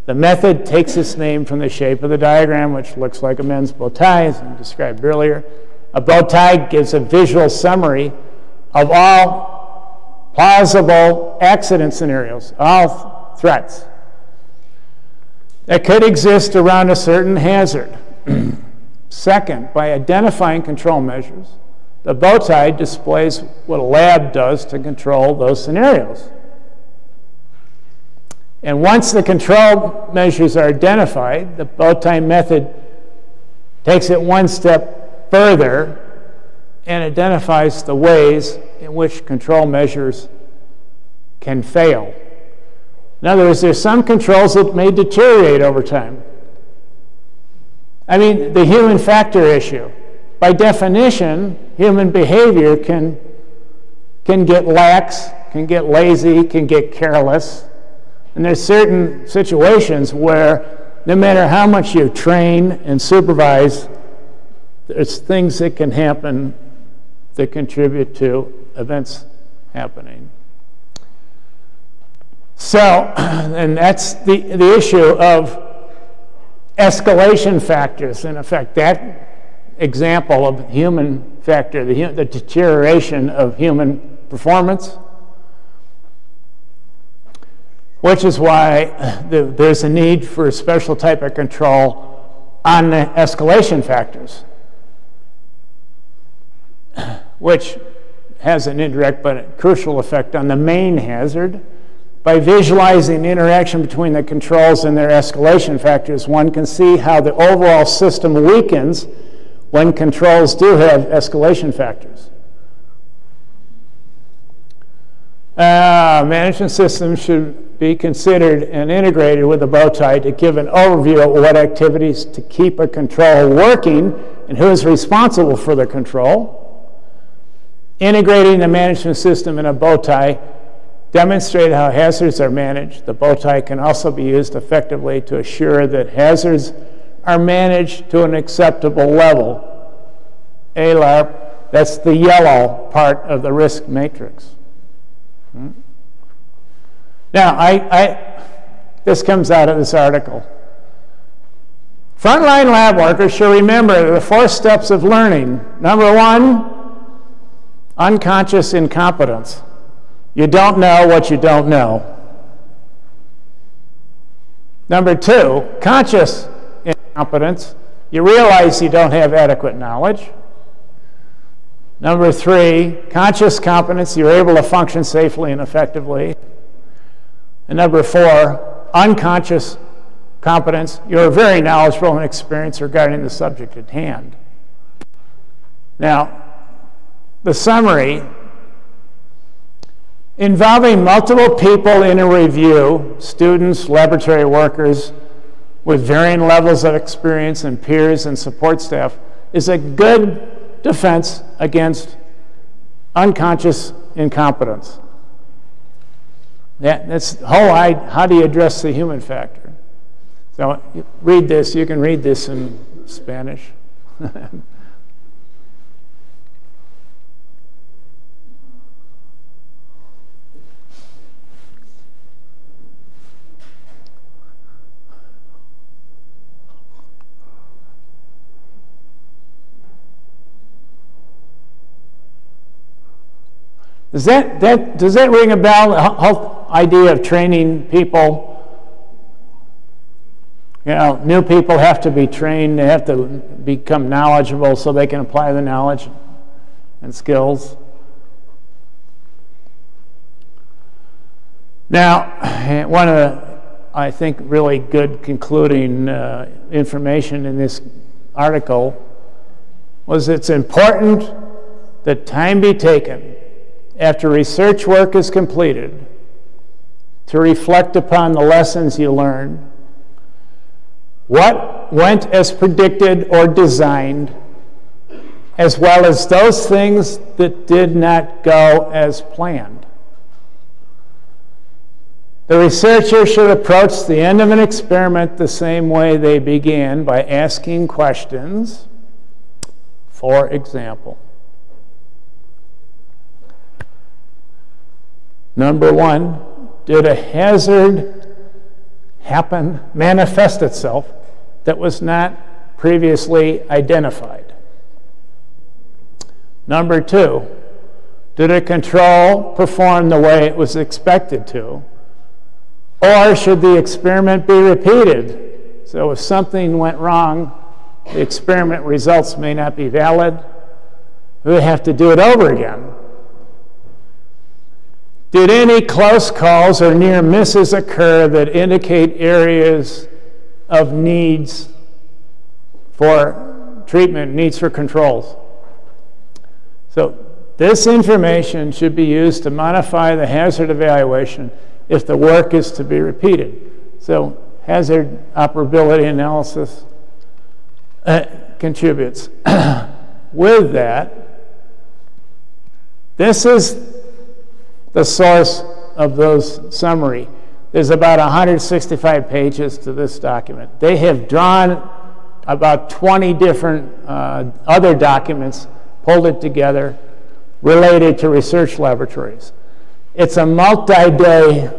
[SPEAKER 1] The method takes its name from the shape of the diagram, which looks like a men's bow tie, as I described earlier. A bow tie gives a visual summary of all plausible accident scenarios, all threats that could exist around a certain hazard. Second, by identifying control measures, the bow tie displays what a lab does to control those scenarios. And once the control measures are identified, the bow tie method takes it one step further and identifies the ways in which control measures can fail. In other words, there's some controls that may deteriorate over time. I mean, the human factor issue. By definition, human behavior can get lax, can get lazy, can get careless. And there's certain situations where no matter how much you train and supervise, there's things that can happen that contribute to events happening. So, and that's the issue of escalation factors. In effect, that example of human factor, the deterioration of human performance, which is why there's a need for a special type of control on the escalation factors, which has an indirect but crucial effect on the main hazard. By visualizing the interaction between the controls and their escalation factors, one can see how the overall system weakens when controls do have escalation factors. Management systems should be considered and integrated with a bow tie to give an overview of what activities to keep a control working and who is responsible for the control. Integrating the management system in a bow tie demonstrate how hazards are managed. The bow tie can also be used effectively to assure that hazards are managed to an acceptable level. ALARP, that's the yellow part of the risk matrix. Now, this comes out of this article. Frontline lab workers should remember the 4 steps of learning. Number 1, unconscious incompetence. You don't know what you don't know. Number 2, conscious incompetence. You realize you don't have adequate knowledge. Number 3, conscious competence. You're able to function safely and effectively. And number 4, unconscious competence. You're very knowledgeable and experienced regarding the subject at hand. Now, the summary: involving multiple people in a review, students, laboratory workers with varying levels of experience, and peers and support staff, is a good defense against unconscious incompetence. That's the whole idea. How do you address the human factor? So read this. You can read this in Spanish. Does that ring a bell? The whole idea of training people. You know, new people have to be trained. They have to become knowledgeable so they can apply the knowledge and skills. Now, one of the, I think, really good concluding information in this article was it's important that time be taken after research work is completed to reflect upon the lessons you learned, what went as predicted or designed, as well as those things that did not go as planned. The researcher should approach the end of an experiment the same way they began, by asking questions. For example, number one, did a hazard manifest itself that was not previously identified? Number two, did a control perform the way it was expected to? Or should the experiment be repeated? So if something went wrong, the experiment results may not be valid. We would have to do it over again. Did any close calls or near misses occur that indicate areas of needs for treatment, needs for controls? So this information should be used to modify the hazard evaluation if the work is to be repeated. So hazard operability analysis contributes. With that, this is the source of those summary. There's about 165 pages to this document. They have drawn about 20 different other documents, pulled it together, related to research laboratories. It's a multi-day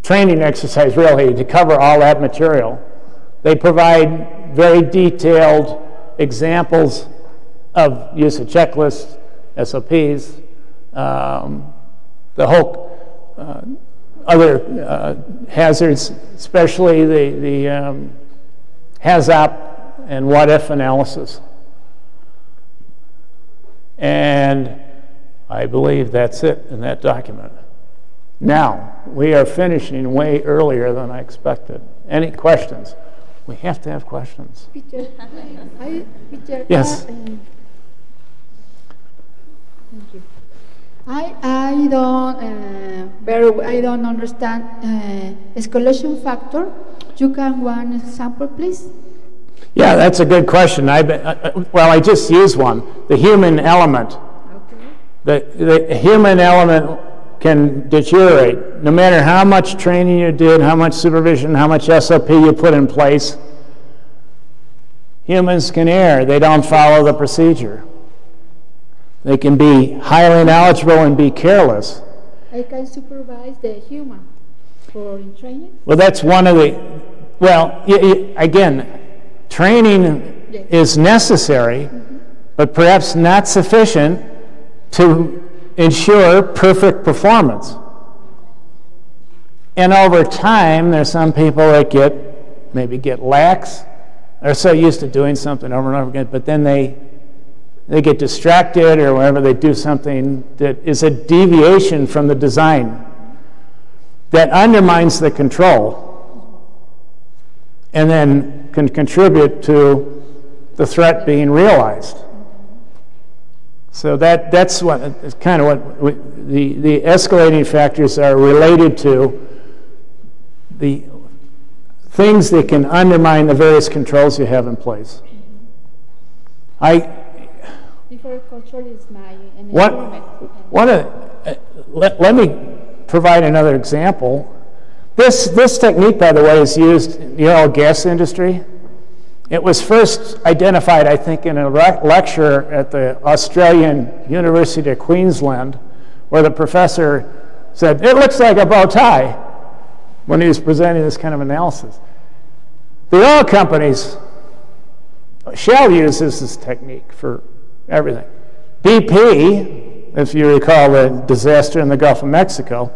[SPEAKER 1] training exercise, really, to cover all that material. They provide very detailed examples of use of checklists, SOPs, the whole other hazards, especially the HAZOP and what-if analysis. And I believe that's it in that document. Now, we are finishing way earlier than I expected. Any questions? We have to have questions.
[SPEAKER 5] Peter,
[SPEAKER 1] Yes.
[SPEAKER 5] Thank you. I don't understand escalation factor. You can one example, please?
[SPEAKER 1] Yeah, that's a good question. Well, I just used one. The human element.
[SPEAKER 5] Okay.
[SPEAKER 1] The human element can deteriorate. No matter how much training you did, how much supervision, how much SOP you put in place, humans can err. They don't follow the procedure. They can be highly knowledgeable and be careless.
[SPEAKER 5] I can supervise the human for in training?
[SPEAKER 1] Well, that's one of the, well, again, training is necessary, but perhaps not sufficient to ensure perfect performance. And over time, there's some people that maybe get lax. They're so used to doing something over and over again, but then they get distracted, or whenever they do something that is a deviation from the design that undermines the control and then can contribute to the threat being realized. So that's what it's kind of what the escalating factors are related to, the things that can undermine the various controls you have in place.
[SPEAKER 5] Before control is my environment.
[SPEAKER 1] Let me provide another example. This technique, by the way, is used in the oil and gas industry. It was first identified, I think, in a lecture at the Australian University of Queensland, where the professor said, "It looks like a bow tie," when he was presenting this kind of analysis. The oil companies, Shell uses this technique for everything. BP, if you recall the disaster in the Gulf of Mexico,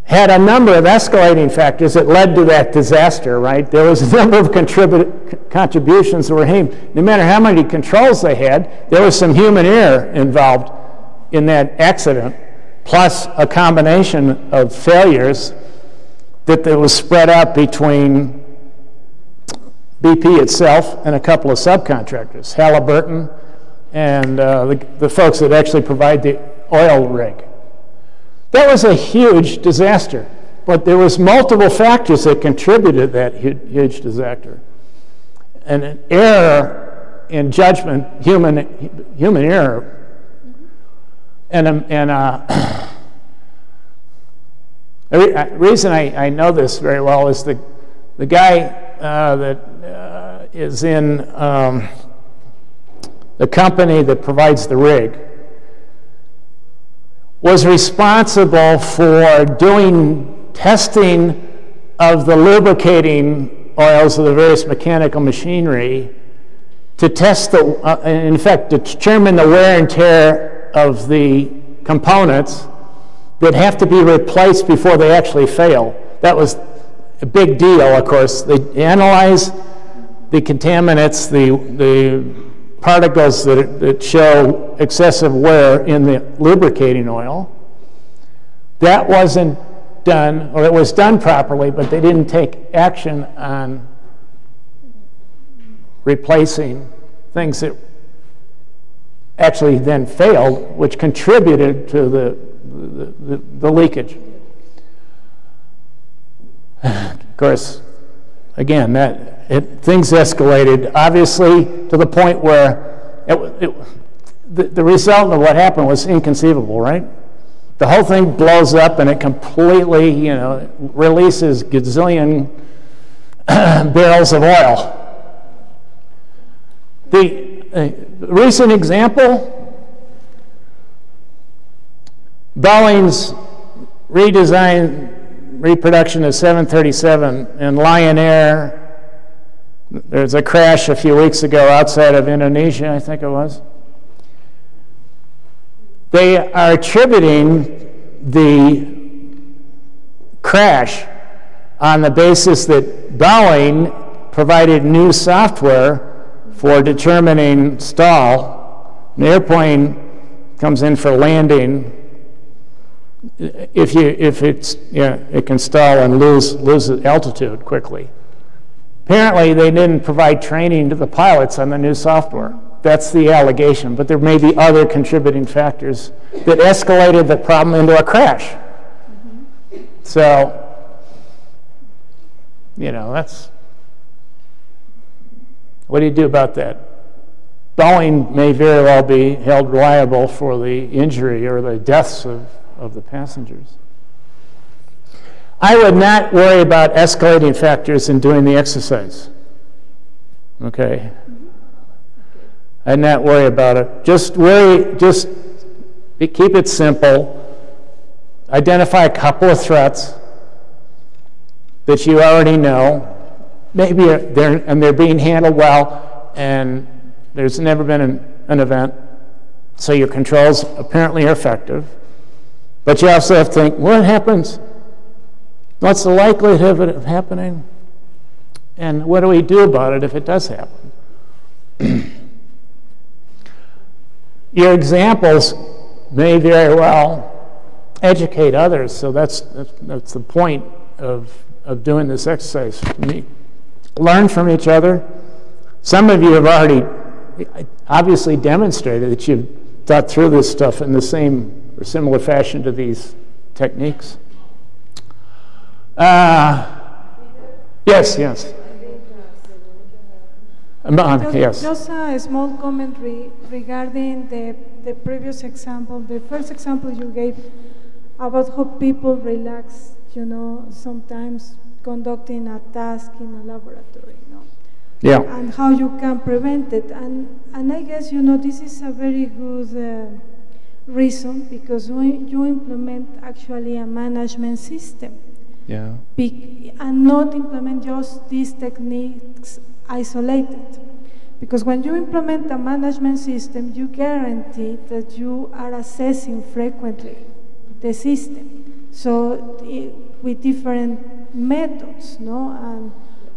[SPEAKER 1] had a number of escalating factors that led to that disaster, right? There was a number of contributions that were aimed. No matter how many controls they had, there was some human error involved in that accident, plus a combination of failures that was spread out between BP itself and a couple of subcontractors, Halliburton and the folks that actually provide the oil rig. That was a huge disaster, but there was multiple factors that contributed to that huge disaster. And an error in judgment, human error, and The reason I know this very well is the guy that is in the company that provides the rig was responsible for doing testing of the lubricating oils of the various mechanical machinery to test the, in fact, determine the wear and tear of the components that have to be replaced before they actually fail. That was a big deal, of course. They analyze the contaminants, the particles that show excessive wear in the lubricating oil. That wasn't done, or it was done properly, but they didn't take action on replacing things that actually then failed, which contributed to the leakage. Of course, again, things escalated, obviously, to the point where the result of what happened was inconceivable, right? The whole thing blows up and it completely, releases gazillion barrels of oil. The recent example, Boeing's reproduction of 737 and Lion Air. There was a crash a few weeks ago outside of Indonesia, I think it was. They are attributing the crash on the basis that Boeing provided new software for determining stall. An airplane comes in for landing. It can stall and lose altitude quickly. Apparently, they didn't provide training to the pilots on the new software. That's the allegation, but there may be other contributing factors that escalated the problem into a crash. Mm-hmm. So, that's, what do you do about that? Boeing may very well be held liable for the injury or the deaths of the passengers. I would not worry about escalating factors in doing the exercise. Okay? I'd not worry about it. Just keep it simple. Identify a couple of threats that you already know. Maybe they're being handled well, and there's never been an event, so your controls apparently are effective. But you also have to think, what happens? What's the likelihood of it happening? And what do we do about it if it does happen? Your examples may very well educate others, so that's the point of doing this exercise. Learn from each other. Some of you have already obviously demonstrated that you've thought through this stuff in the same or similar fashion to these techniques. Yes.
[SPEAKER 3] Just a small comment regarding the previous example, the first example you gave about how people relax, sometimes conducting a task in a laboratory,
[SPEAKER 1] Yeah.
[SPEAKER 3] and how you can prevent it. And I guess, this is a very good reason, because when you implement actually a management system,
[SPEAKER 1] Yeah.
[SPEAKER 3] And not implement just these techniques isolated. Because when you implement a management system, you guarantee that you are assessing frequently the system. So with different methods, and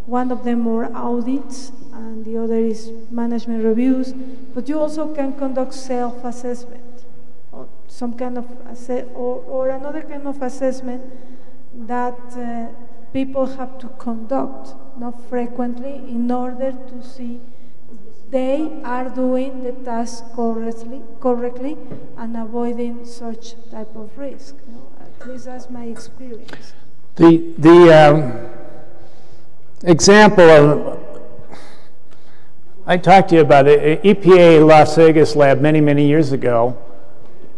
[SPEAKER 3] one of them more audits, and the other is management reviews. But you also can conduct self-assessment, or some kind of or another kind of assessment that people have to conduct, frequently, in order to see they are doing the task correctly and avoiding such type of risk. At least that's my experience.
[SPEAKER 1] The example of, I talked to you about an EPA Las Vegas lab many years ago.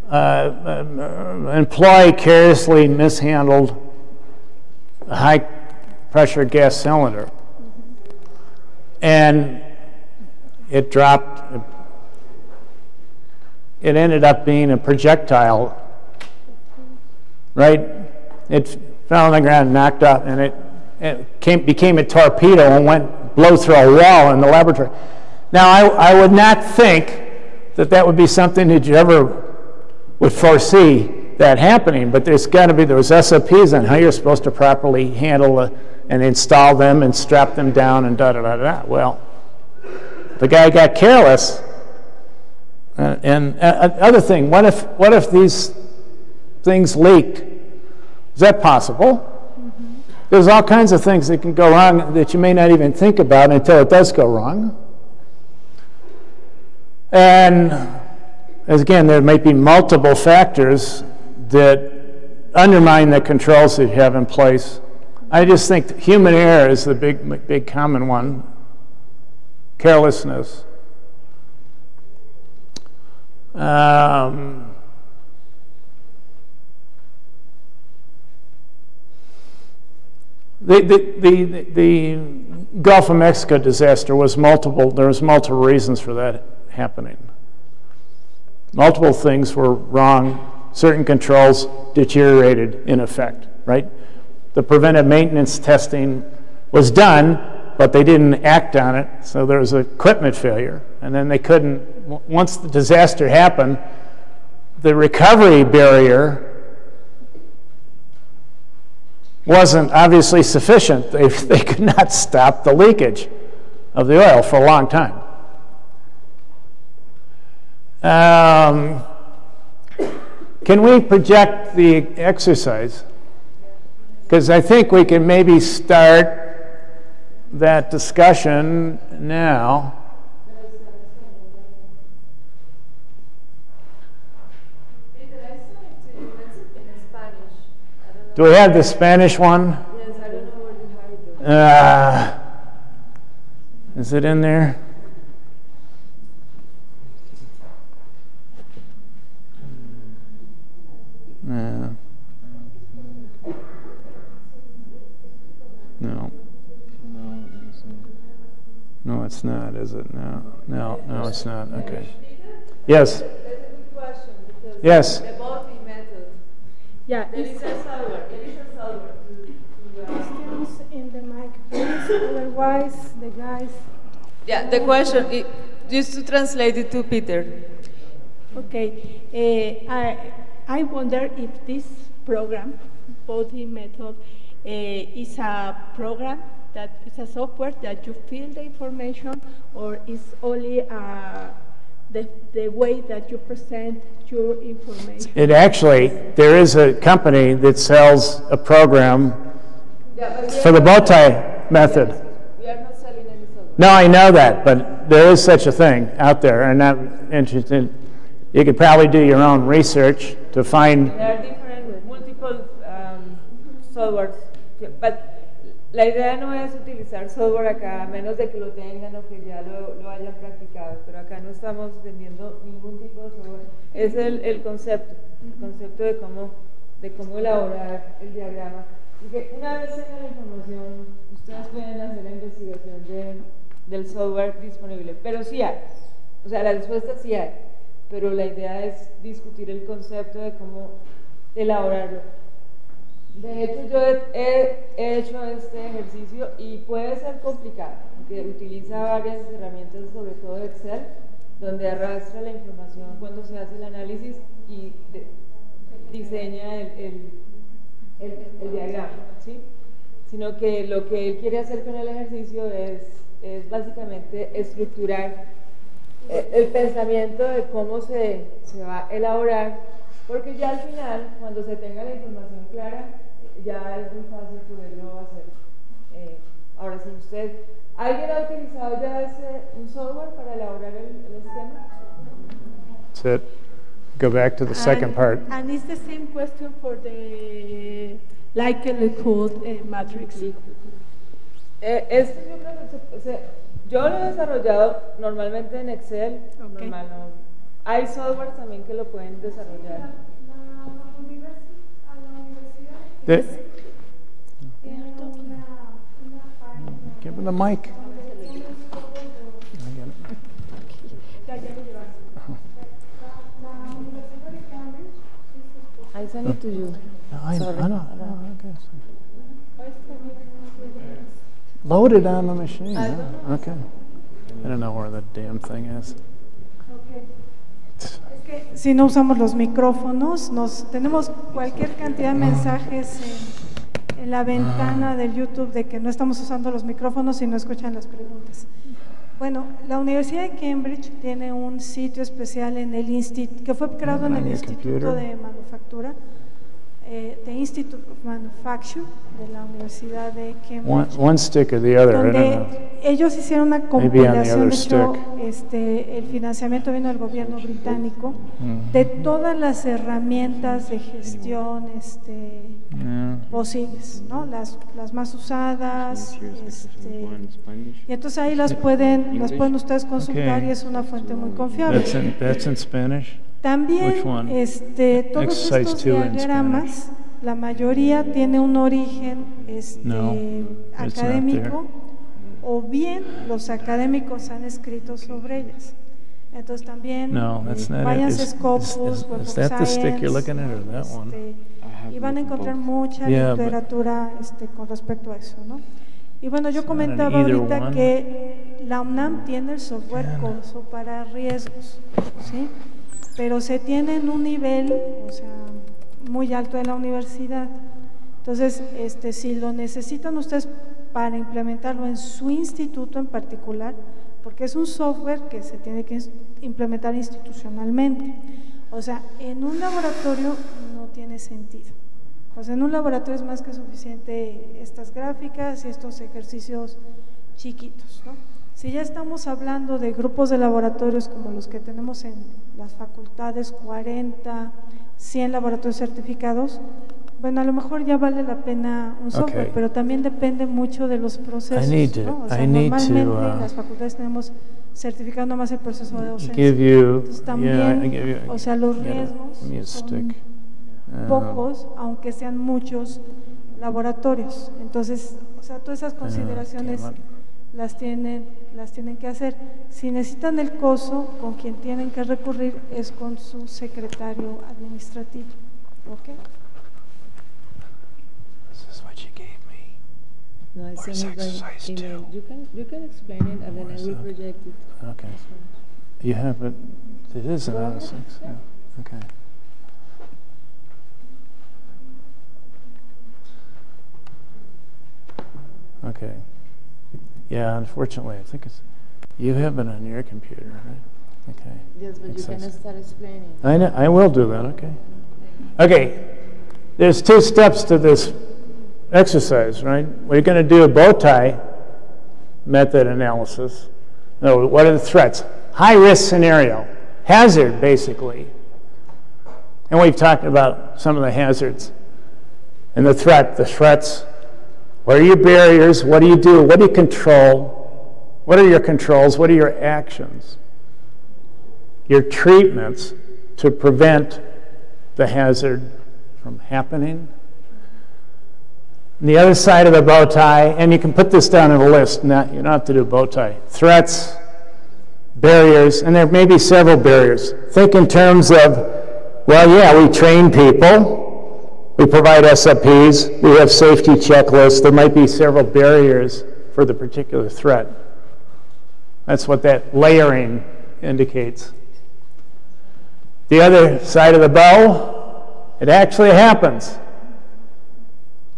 [SPEAKER 1] An employee carelessly mishandled a high pressure gas cylinder. And it dropped, it ended up being a projectile, right? It fell on the ground, knocked up, and it became a torpedo and blew through a wall in the laboratory. Now, I would not think that would be something that you ever would foresee that happening, but there's SOPs on how you're supposed to properly handle and install them and strap them down and da-da-da-da. Well, the guy got careless. Other thing, what if these things leaked? Is that possible? There's all kinds of things that can go wrong that you may not even think about until it does go wrong. And as again, there might be multiple factors that undermine the controls that you have in place. I just think that human error is the big common one. Carelessness. The Gulf of Mexico disaster was multiple. There was multiple reasons for that happening. Multiple things were wrong. Certain controls deteriorated in effect, right? The preventive maintenance testing was done, but they didn't act on it, so there was equipment failure. And then they couldn't, once the disaster happened, the recovery barrier wasn't obviously sufficient. They could not stop the leakage of the oil for a long time. Can we project the exercise? Because I think we can maybe start that discussion now. Do we have the Spanish one?
[SPEAKER 2] Yes, I don't know where to hide it.
[SPEAKER 1] Is it in there? No. No. No, it's not, is it? No, it's not. Okay. Yes.
[SPEAKER 2] That's a good question because
[SPEAKER 1] yes.
[SPEAKER 2] the voting method.
[SPEAKER 3] Yeah,
[SPEAKER 2] There is a solver.
[SPEAKER 3] Questions in the mic, please. Otherwise, the guys.
[SPEAKER 2] Yeah, the question, just to translate it to Peter.
[SPEAKER 6] Okay, I wonder if this program, voting method, is a program that is a software that you fill the information, or is only the way that you present your information?
[SPEAKER 1] It actually, there is a company that sells a program for the bow tie method.
[SPEAKER 2] We are not selling any software.
[SPEAKER 1] No, I know that, but there is such a thing out there, and I'm interested. You could probably do your own research to find.
[SPEAKER 2] There are different, multiple softwares, but la idea no es utilizar software acá, a menos de que lo tengan o que ya lo hayan practicado, pero acá no estamos vendiendo ningún tipo de software. Es el concepto de cómo elaborar el diagrama. Porque una vez tengan la información, ustedes pueden hacer la investigación del software disponible, pero sí hay, o sea, la respuesta sí hay, pero la idea es discutir el concepto de cómo elaborarlo. De hecho, yo he hecho este ejercicio y puede ser complicado, porque utiliza varias herramientas, sobre todo Excel, donde arrastra la información cuando se hace el análisis y diseña el diagrama, ¿sí? Sino que lo que él quiere hacer con el ejercicio es básicamente estructurar el pensamiento de cómo se va a elaborar, porque ya al final, cuando se tenga la información clara, ya es muy fácil poderlo hacer. Ahora, si ¿alguien ha utilizado ya un software para elaborar el esquema?
[SPEAKER 1] That's it. Go back to the second part.
[SPEAKER 6] And it's the same question for the likelihood matrix.
[SPEAKER 2] Yo lo he desarrollado normalmente en Excel.
[SPEAKER 6] Okay.
[SPEAKER 2] Hay software también que lo pueden desarrollar.
[SPEAKER 1] Give her the mic.
[SPEAKER 2] I send it to you.
[SPEAKER 1] No, I
[SPEAKER 2] Sorry.
[SPEAKER 1] know. Okay. Load it on the machine. Okay. I don't know where the damn thing is.
[SPEAKER 3] Si no usamos los micrófonos, tenemos cualquier cantidad de mensajes en la ventana del YouTube de que no estamos usando los micrófonos y no escuchan las preguntas. Bueno, la Universidad de Cambridge tiene un sitio especial en el que fue creado en el Instituto de Manufactura, the Institute of Manufacture de la Universidad de Cambridge.
[SPEAKER 1] One stick or the other, I don't know.
[SPEAKER 3] Ellos hicieron una compilación, de hecho, el financiamiento vino del gobierno británico, de todas las herramientas de gestión posibles, ¿no? Las más usadas, y entonces ahí las pueden ustedes consultar y es una fuente muy confiable.
[SPEAKER 1] That's in Spanish?
[SPEAKER 3] También todos estos diagramas, la mayoría tiene un origen académico, o bien los académicos han escrito sobre ellas. Entonces también váyanse a Scopus, Web of Science, y van a encontrar mucha literatura con respecto a eso, ¿no? Y bueno, yo comentaba ahorita que la UNAM tiene el software CURSO para riesgos, ¿sí? Pero se tiene en un nivel, muy alto de la universidad. Entonces, si lo necesitan ustedes para implementarlo en su instituto en particular, porque es un software que se tiene que implementar institucionalmente. O sea, en un laboratorio no tiene sentido. O sea, en un laboratorio es más que suficiente estas gráficas y estos ejercicios chiquitos, ¿no? Si ya estamos hablando de grupos de laboratorios como los que tenemos en las facultades, 40, 100 laboratorios certificados, bueno, a lo mejor ya vale la pena un software, pero también depende mucho de los procesos, ¿no? O sea, normalmente en las facultades tenemos certificado nomás el proceso de docencia. Entonces también, los riesgos son pocos, aunque sean muchos laboratorios. Entonces, todas esas consideraciones las tienen que hacer. Si necesitan el COSO, con quien tienen que recurrir es con su secretario administrativo. ¿Ok?
[SPEAKER 1] This is what you gave me.
[SPEAKER 2] No, I send it by email. You can explain it and then I will project it.
[SPEAKER 1] Okay. You have it. It is an out of 6. Yeah. Okay. Okay. Yeah, unfortunately, I think you have it on your computer, right? Okay.
[SPEAKER 2] Yes, but you can start explaining.
[SPEAKER 1] I know, I will do that, okay. Okay, there's 2 steps to this exercise, right? We're going to do a bow tie method analysis. No, what are the threats? High risk scenario, hazard basically. And we've talked about some of the hazards and the threats. What are your barriers? What do you do? What do you control? What are your controls? What are your actions? Your treatments to prevent the hazard from happening. And the other side of the bow tie, and you can put this down in a list, you don't have to do a bow tie. Threats, barriers, and there may be several barriers. Think in terms of, well, yeah, we train people. We provide SOPs, we have safety checklists, there might be several barriers for the particular threat. That's what that layering indicates. The other side of the bow, it actually happens.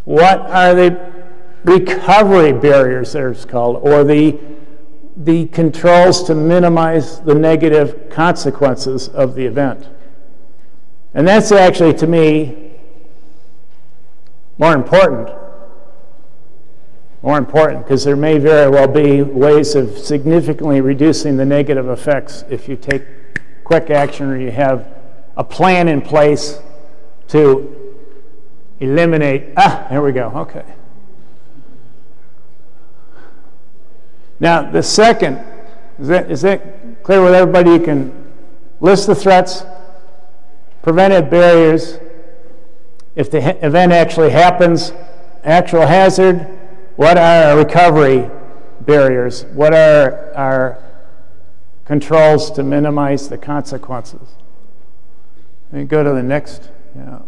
[SPEAKER 1] What are the recovery barriers, it's called, or the controls to minimize the negative consequences of the event? And that's actually, to me, more important, because there may very well be ways of significantly reducing the negative effects if you take quick action or you have a plan in place to eliminate. There we go, okay. Now, the second, is that clear with everybody? You can list the threats, preventive barriers. If the event actually happens, actual hazard, what are our recovery barriers? What are our controls to minimize the consequences? Let me go to the next. Yeah.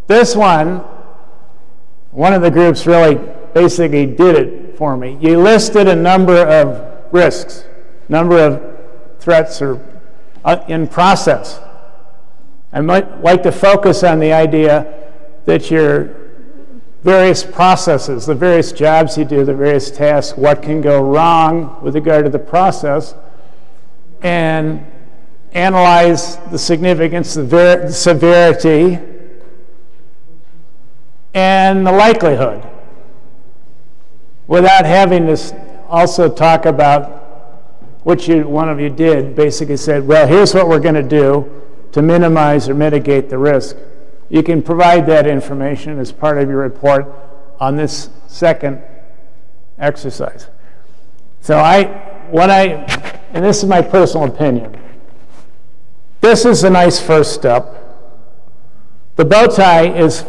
[SPEAKER 1] This one of the groups really basically did it for me. You listed a number of risks, number of threats or in process. I might like to focus on the idea that your various processes, the various jobs you do, the various tasks, what can go wrong with regard to the process, and analyze the significance, the severity, and the likelihood, without having to also talk about what one of you did, basically said, well, here's what we're going to do to minimize or mitigate the risk. You can provide that information as part of your report on this second exercise. So and this is my personal opinion, this is a nice first step. The bow tie is,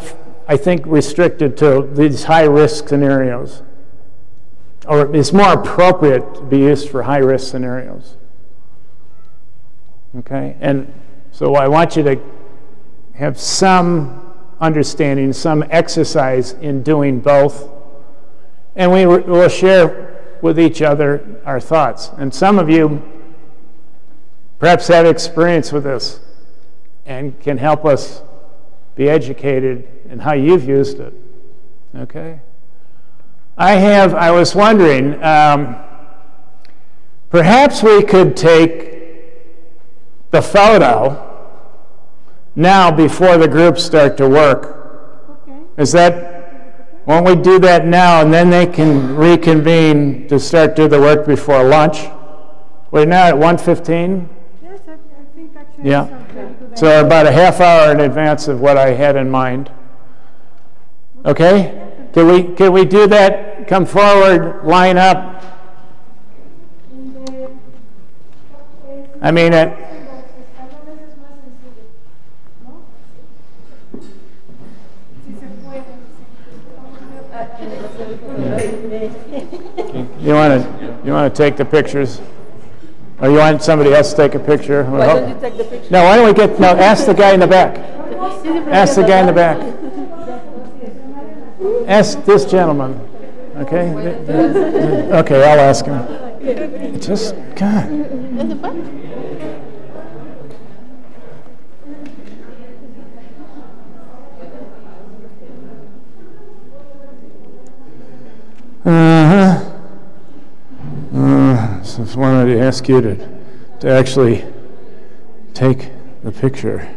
[SPEAKER 1] I think, restricted to these high-risk scenarios, or it's more appropriate to be used for high-risk scenarios. Okay, and so I want you to have some understanding, some exercise in doing both, and we will share with each other our thoughts. And some of you perhaps have experience with this and can help us be educated in how you've used it. Okay? I was wondering, perhaps we could take the photo now before the groups start to work. Okay. Won't we do that now, and then they can reconvene to start do the work before lunch? We're now at 1:15?
[SPEAKER 3] Yes, I think actually.
[SPEAKER 1] Yeah. So about a half hour in advance of what I had in mind. Okay? Can we do that? Come forward, line up. I mean, you want to take the pictures? Or you want somebody else to take a picture?
[SPEAKER 2] Why don't you take the picture?
[SPEAKER 1] No, why don't we ask the guy in the back. Ask the guy in the back. Ask this gentleman. Okay? Okay, I'll ask him. Just, God. So I wanted to ask you to actually take the picture.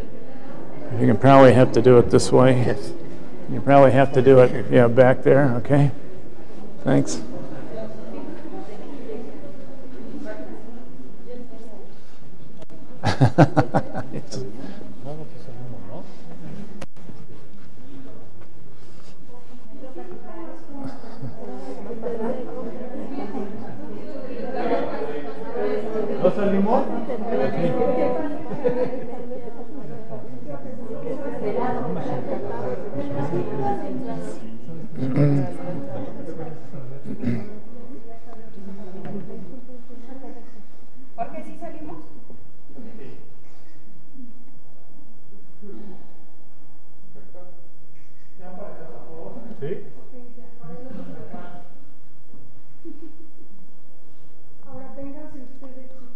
[SPEAKER 1] You can probably have to do it this way. Yes. You probably have to do it, yeah, back there. Okay. Thanks. ¿No salimos?
[SPEAKER 7] ¿Por qué sí salimos?
[SPEAKER 1] ¿Sí?
[SPEAKER 3] Ahora vénganse ustedes, chicos.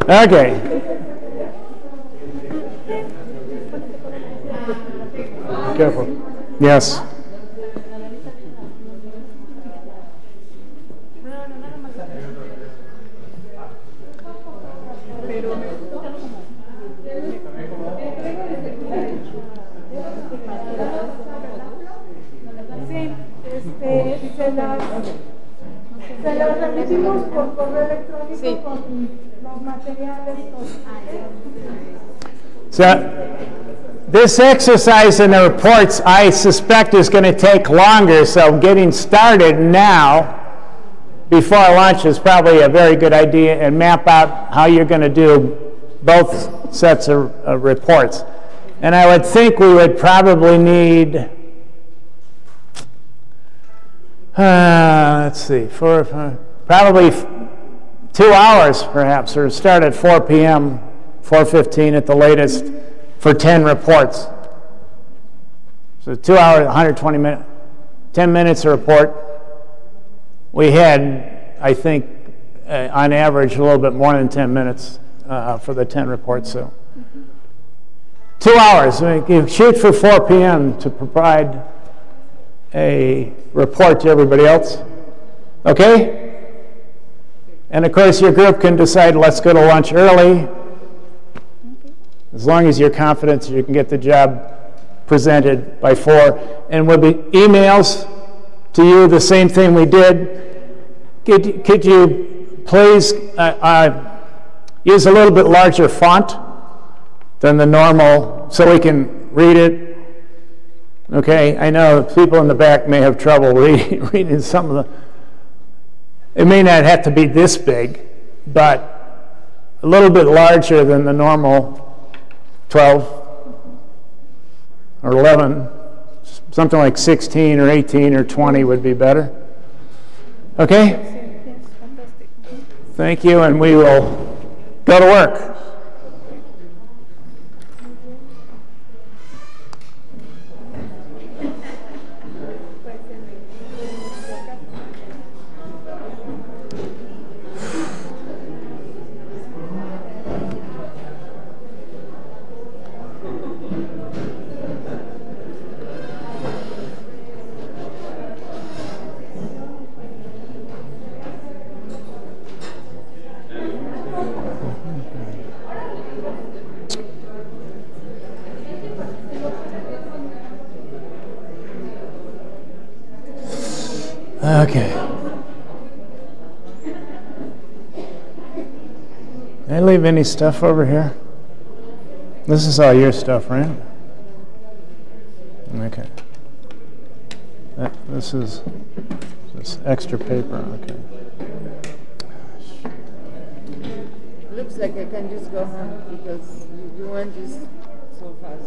[SPEAKER 1] Okay. Careful. Yes.
[SPEAKER 3] Sí, se las remitimos por correo electrónico
[SPEAKER 2] Sí.
[SPEAKER 3] con los los materiales,
[SPEAKER 1] So this exercise in the reports, I suspect, is going to take longer, so getting started now before lunch is probably a very good idea, and map out how you're going to do both sets of reports. And I would think we would probably need, let's see, probably 2 hours perhaps, or start at 4 p.m., 4:15 at the latest, for 10 reports. So 2 hours, 120 minutes, 10 minutes a report. We had, I think, on average, a little bit more than 10 minutes for the 10 reports. So 2 hours. You shoot for 4 p.m. to provide a report to everybody else. Okay? And of course, your group can decide, let's go to lunch early, as long as you're confident that you can get the job presented by 4. And will be emails to you, the same thing we did. Could you please use a little bit larger font than the normal so we can read it? Okay, I know people in the back may have trouble reading some of the, it may not have to be this big, but a little bit larger than the normal 12 or 11, something like 16 or 18 or 20 would be better. Okay? Thank you, and we will go to work. Okay. Did I leave any stuff over here? This is all your stuff, right? Okay. This is this extra paper, okay.
[SPEAKER 2] Looks like I can just go home because you went just so fast.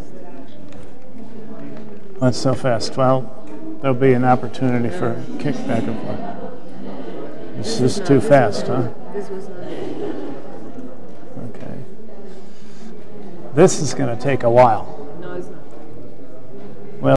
[SPEAKER 1] What's so fast? Well, there'll be an opportunity for a kick back and forth. This is too fast, huh?
[SPEAKER 2] This was not.
[SPEAKER 1] Okay. This is going to take a while.